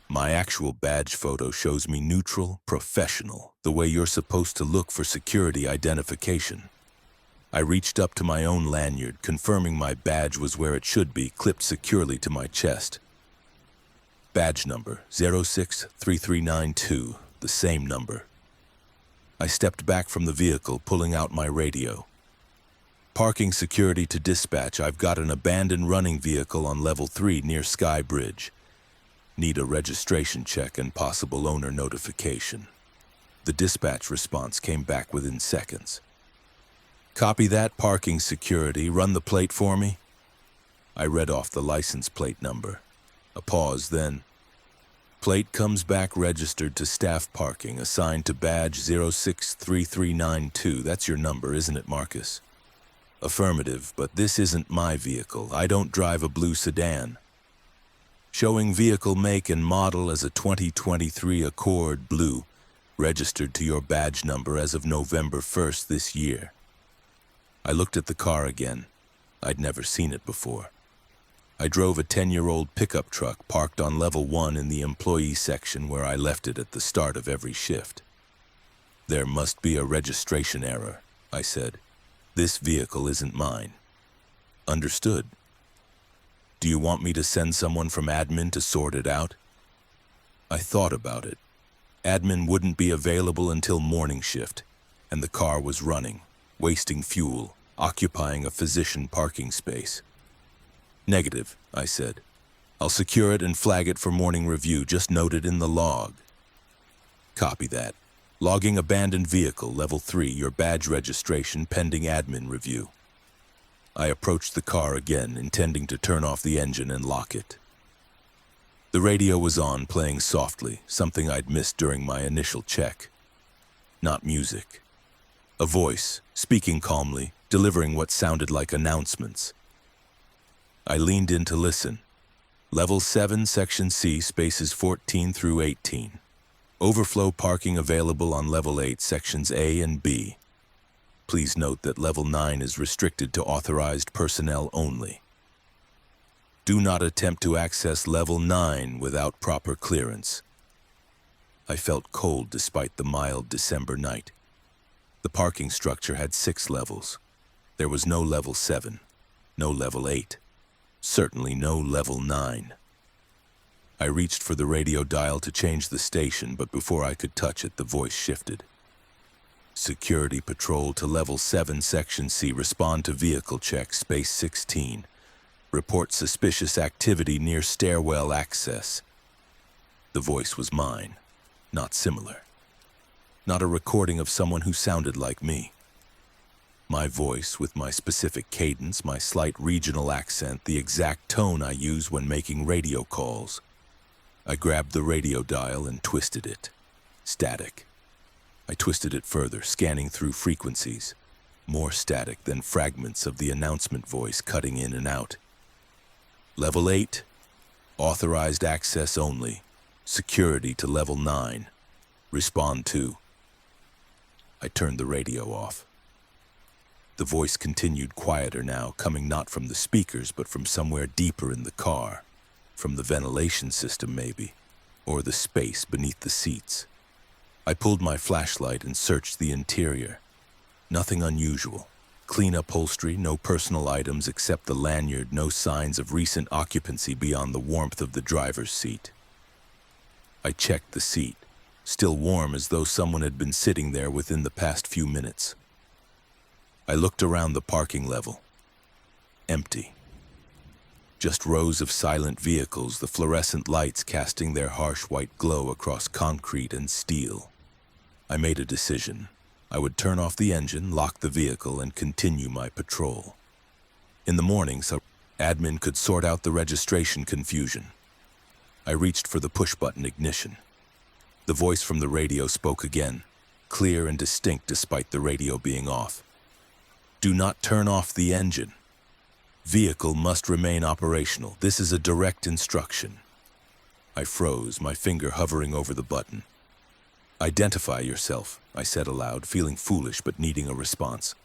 My actual badge photo shows me neutral, professional, the way you're supposed to look for security identification. I reached up to my own lanyard, confirming my badge was where it should be, clipped securely to my chest. Badge number 063392, the same number. I stepped back from the vehicle, pulling out my radio. Parking security to dispatch. I've got an abandoned running vehicle on level 3 near Sky Bridge. Need a registration check and possible owner notification. The dispatch response came back within seconds. Copy that, parking security. Run the plate for me. I read off the license plate number. A pause, then. Plate comes back registered to staff parking, assigned to badge 063392. That's your number, isn't it, Marcus? Affirmative, but this isn't my vehicle. I don't drive a blue sedan. Showing vehicle make and model as a 2023 Accord Blue, registered to your badge number as of November 1st this year. I looked at the car again. I'd never seen it before. I drove a 10-year-old pickup truck parked on level 1 in the employee section where I left it at the start of every shift. There must be a registration error, I said. This vehicle isn't mine. Understood. Do you want me to send someone from admin to sort it out? I thought about it. Admin wouldn't be available until morning shift, and the car was running, wasting fuel, occupying a physician parking space. Negative, I said. I'll secure it and flag it for morning review, just note it in the log. Copy that. Logging abandoned vehicle, level 3, your badge registration pending admin review. I approached the car again, intending to turn off the engine and lock it. The radio was on, playing softly, something I'd missed during my initial check. Not music. A voice, speaking calmly, delivering what sounded like announcements. I leaned in to listen. Level 7, Section C, spaces 14 through 18. Overflow parking available on Level 8, Sections A and B. Please note that Level 9 is restricted to authorized personnel only. Do not attempt to access Level 9 without proper clearance. I felt cold despite the mild December night. The parking structure had 6 levels. There was no Level 7, no Level 8. Certainly no Level 9. I reached for the radio dial to change the station, but before I could touch it, the voice shifted. Security Patrol to Level 7, Section C. Respond to vehicle check, space 16. Report suspicious activity near stairwell access. The voice was mine, not similar. Not a recording of someone who sounded like me. My voice, with my specific cadence, my slight regional accent, the exact tone I use when making radio calls. I grabbed the radio dial and twisted it. Static. I twisted it further, scanning through frequencies. More static than fragments of the announcement voice cutting in and out. Level 8. Authorized access only. Security to Level 9. Respond to. I turned the radio off. The voice continued quieter now, coming not from the speakers, but from somewhere deeper in the car. From the ventilation system, maybe, or the space beneath the seats. I pulled my flashlight and searched the interior. Nothing unusual. Clean upholstery, no personal items except the lanyard, no signs of recent occupancy beyond the warmth of the driver's seat. I checked the seat, still warm as though someone had been sitting there within the past few minutes. I looked around the parking level. Empty. Just rows of silent vehicles, the fluorescent lights casting their harsh white glow across concrete and steel. I made a decision. I would turn off the engine, lock the vehicle, and continue my patrol. In the morning, so admin could sort out the registration confusion. I reached for the push-button ignition. The voice from the radio spoke again, clear and distinct despite the radio being off. Do not turn off the engine. Vehicle must remain operational. This is a direct instruction. I froze, my finger hovering over the button. Identify yourself, I said aloud, feeling foolish but needing a response.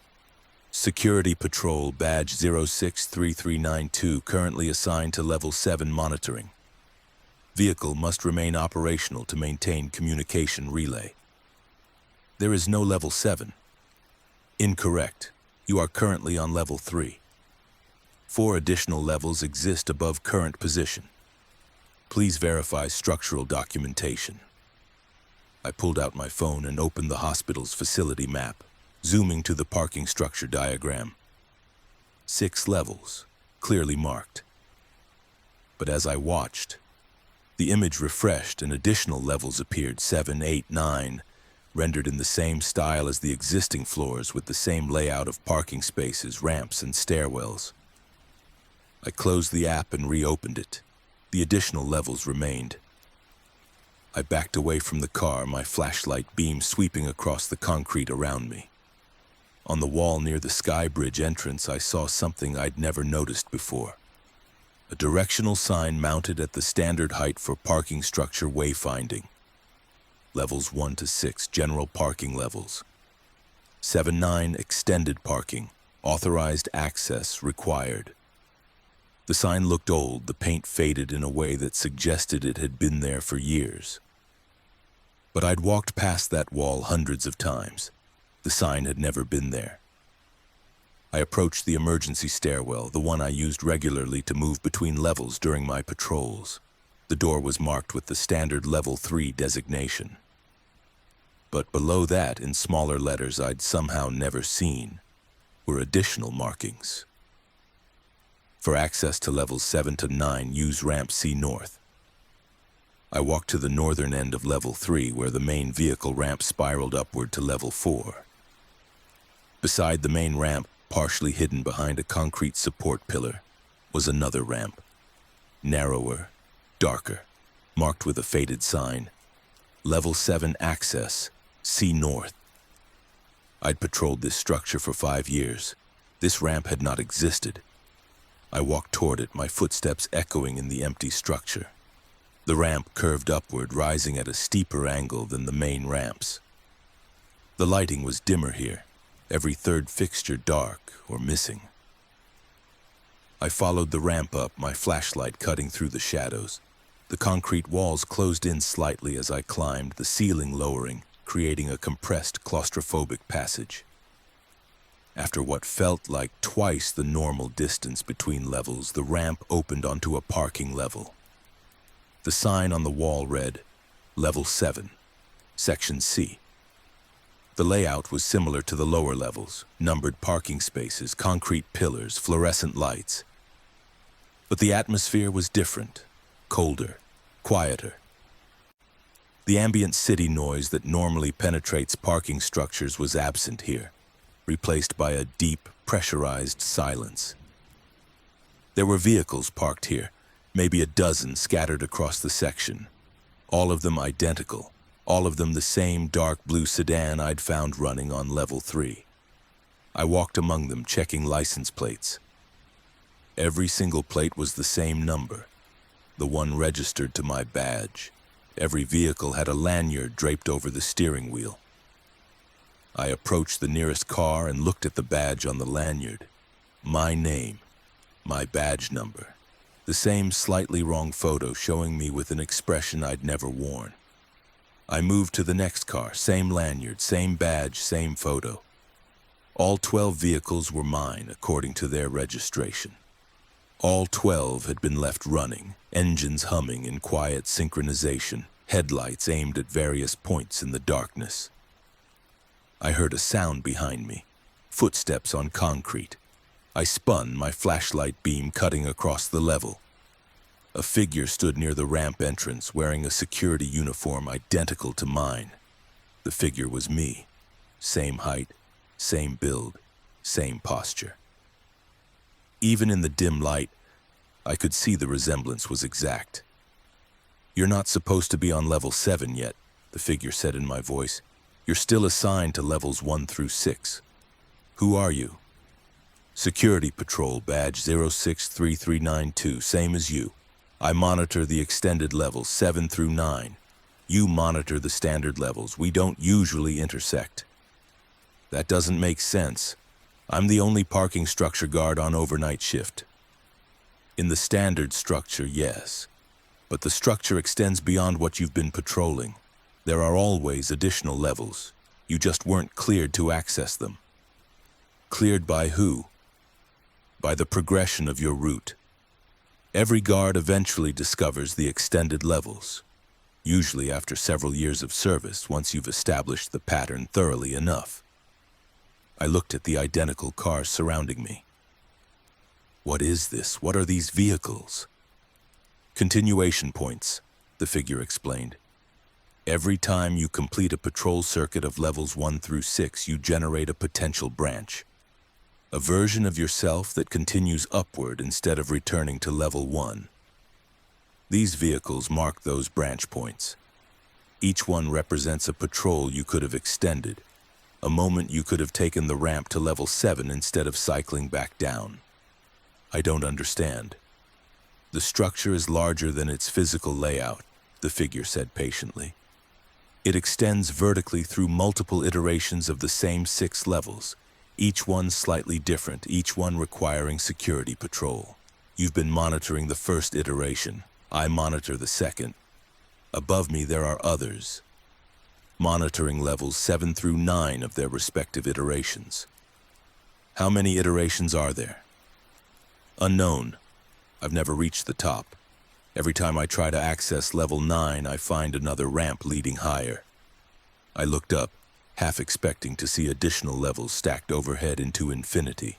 Security Patrol, badge 063392, currently assigned to Level 7 monitoring. Vehicle must remain operational to maintain communication relay. There is no Level 7. Incorrect. You are currently on Level 3. 4 additional levels exist above current position. Please verify structural documentation. I pulled out my phone and opened the hospital's facility map, zooming to the parking structure diagram. 6 levels, clearly marked. But as I watched, the image refreshed and additional levels appeared, 7, 8, 9, rendered in the same style as the existing floors with the same layout of parking spaces, ramps, and stairwells. I closed the app and reopened it. The additional levels remained. I backed away from the car, my flashlight beam sweeping across the concrete around me. On the wall near the Sky Bridge entrance, I saw something I'd never noticed before. A directional sign mounted at the standard height for parking structure wayfinding. Levels 1 to 6, general parking levels. 7-9, extended parking, authorized access required. The sign looked old, the paint faded in a way that suggested it had been there for years. But I'd walked past that wall hundreds of times. The sign had never been there. I approached the emergency stairwell, the one I used regularly to move between levels during my patrols. The door was marked with the standard Level 3 designation. But below that, in smaller letters I'd somehow never seen, were additional markings. For access to levels 7 to 9, use ramp C North. I walked to the northern end of Level 3, where the main vehicle ramp spiraled upward to Level 4. Beside the main ramp, partially hidden behind a concrete support pillar, was another ramp. Narrower, darker, marked with a faded sign. Level 7 access, C North. I'd patrolled this structure for 5 years. This ramp had not existed. I walked toward it, my footsteps echoing in the empty structure. The ramp curved upward, rising at a steeper angle than the main ramps. The lighting was dimmer here, every third fixture dark or missing. I followed the ramp up, my flashlight cutting through the shadows. The concrete walls closed in slightly as I climbed, the ceiling lowering, creating a compressed, claustrophobic passage. After what felt like twice the normal distance between levels, the ramp opened onto a parking level. The sign on the wall read, Level 7, Section C. The layout was similar to the lower levels, numbered parking spaces, concrete pillars, fluorescent lights. But the atmosphere was different, colder, quieter. The ambient city noise that normally penetrates parking structures was absent here, replaced by a deep, pressurized silence. There were vehicles parked here, maybe a dozen scattered across the section, all of them identical. All of them the same dark blue sedan I'd found running on Level 3. I walked among them, checking license plates. Every single plate was the same number, the one registered to my badge. Every vehicle had a lanyard draped over the steering wheel. I approached the nearest car and looked at the badge on the lanyard. My name, my badge number. The same slightly wrong photo showing me with an expression I'd never worn. I moved to the next car, same lanyard, same badge, same photo. All 12 vehicles were mine, according to their registration. All 12 had been left running, engines humming in quiet synchronization, headlights aimed at various points in the darkness. I heard a sound behind me, footsteps on concrete. I spun, my flashlight beam cutting across the level. A figure stood near the ramp entrance, wearing a security uniform identical to mine. The figure was me. Same height, same build, same posture. Even in the dim light, I could see the resemblance was exact. "You're not supposed to be on Level 7 yet," the figure said in my voice. "You're still assigned to Levels 1 through 6. Who are you?" "Security Patrol, badge 063392, same as you. I monitor the extended levels 7 through 9. You monitor the standard levels. We don't usually intersect." "That doesn't make sense. I'm the only parking structure guard on overnight shift." "In the standard structure, yes. But the structure extends beyond what you've been patrolling. There are always additional levels. You just weren't cleared to access them." "Cleared by who?" "By the progression of your route. Every guard eventually discovers the extended levels, usually after several years of service, once you've established the pattern thoroughly enough." I looked at the identical cars surrounding me. What is this? What are these vehicles? "Continuation points," the figure explained. "Every time you complete a patrol circuit of levels 1 through 6, you generate a potential branch. A version of yourself that continues upward instead of returning to Level 1. These vehicles mark those branch points. Each one represents a patrol you could have extended, a moment you could have taken the ramp to level 7 instead of cycling back down. I don't understand. The structure is larger than its physical layout, the figure said patiently. It extends vertically through multiple iterations of the same 6 levels, each one slightly different, each one requiring security patrol. You've been monitoring the first iteration. I monitor the second. Above me there are others, monitoring levels 7 through 9 of their respective iterations. How many iterations are there? Unknown. I've never reached the top. Every time I try to access level 9, I find another ramp leading higher. I looked up, half expecting to see additional levels stacked overhead into infinity.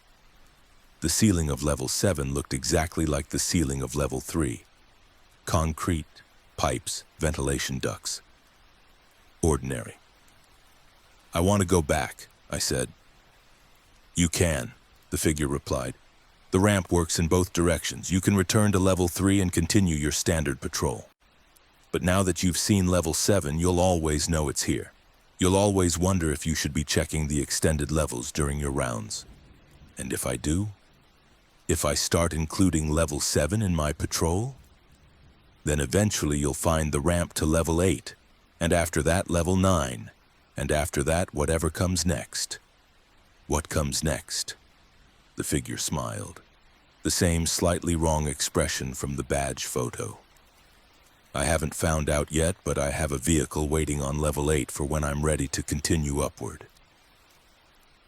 The ceiling of level 7 looked exactly like the ceiling of level 3. Concrete, pipes, ventilation ducts. Ordinary. I want to go back, I said. You can, the figure replied. The ramp works in both directions. You can return to level 3 and continue your standard patrol. But now that you've seen level 7, you'll always know it's here. You'll always wonder if you should be checking the extended levels during your rounds. And if I do? If I start including level 7 in my patrol? Then eventually you'll find the ramp to level 8, and after that level 9, and after that whatever comes next. What comes next? The figure smiled, the same slightly wrong expression from the badge photo. I haven't found out yet, but I have a vehicle waiting on level 8 for when I'm ready to continue upward.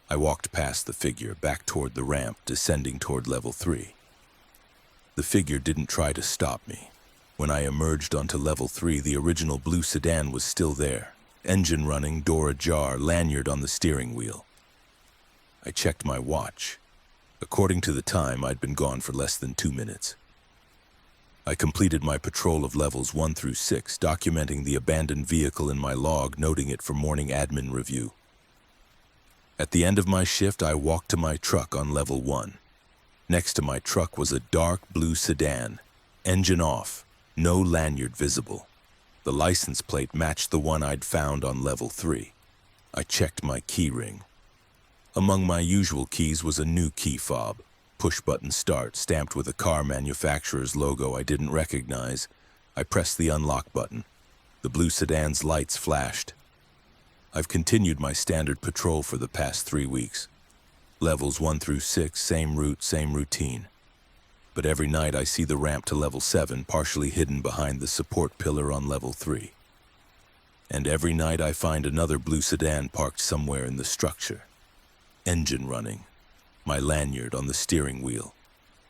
I walked past the figure, back toward the ramp, descending toward level 3. The figure didn't try to stop me. When I emerged onto level 3, the original blue sedan was still there, engine running, door ajar, lanyard on the steering wheel. I checked my watch. According to the time, I'd been gone for less than 2 minutes. I completed my patrol of levels 1 through 6, documenting the abandoned vehicle in my log, noting it for morning admin review. At the end of my shift, I walked to my truck on level 1. Next to my truck was a dark blue sedan, engine off, no lanyard visible. The license plate matched the one I'd found on level 3. I checked my key ring. Among my usual keys was a new key fob, push-button start, stamped with a car manufacturer's logo I didn't recognize. I pressed the unlock button. The blue sedan's lights flashed. I've continued my standard patrol for the past 3 weeks. Levels 1 through 6, same route, same routine. But every night I see the ramp to level 7 partially hidden behind the support pillar on level 3. And every night I find another blue sedan parked somewhere in the structure. Engine running, my lanyard on the steering wheel,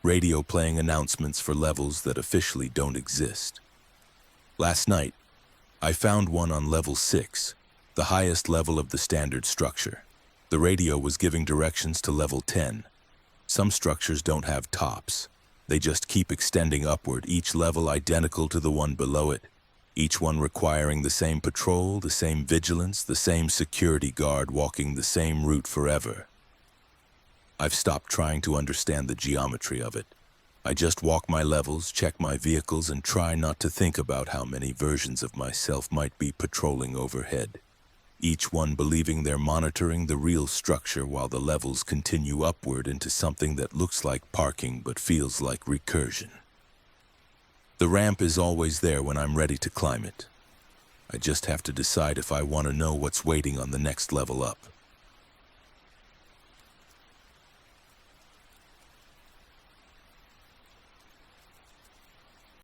radio playing announcements for levels that officially don't exist. Last night, I found one on level 6, the highest level of the standard structure. The radio was giving directions to level 10. Some structures don't have tops. They just keep extending upward, each level identical to the one below it, each one requiring the same patrol, the same vigilance, the same security guard walking the same route forever. I've stopped trying to understand the geometry of it. I just walk my levels, check my vehicles, and try not to think about how many versions of myself might be patrolling overhead, each one believing they're monitoring the real structure while the levels continue upward into something that looks like parking but feels like recursion. The ramp is always there when I'm ready to climb it. I just have to decide if I want to know what's waiting on the next level up.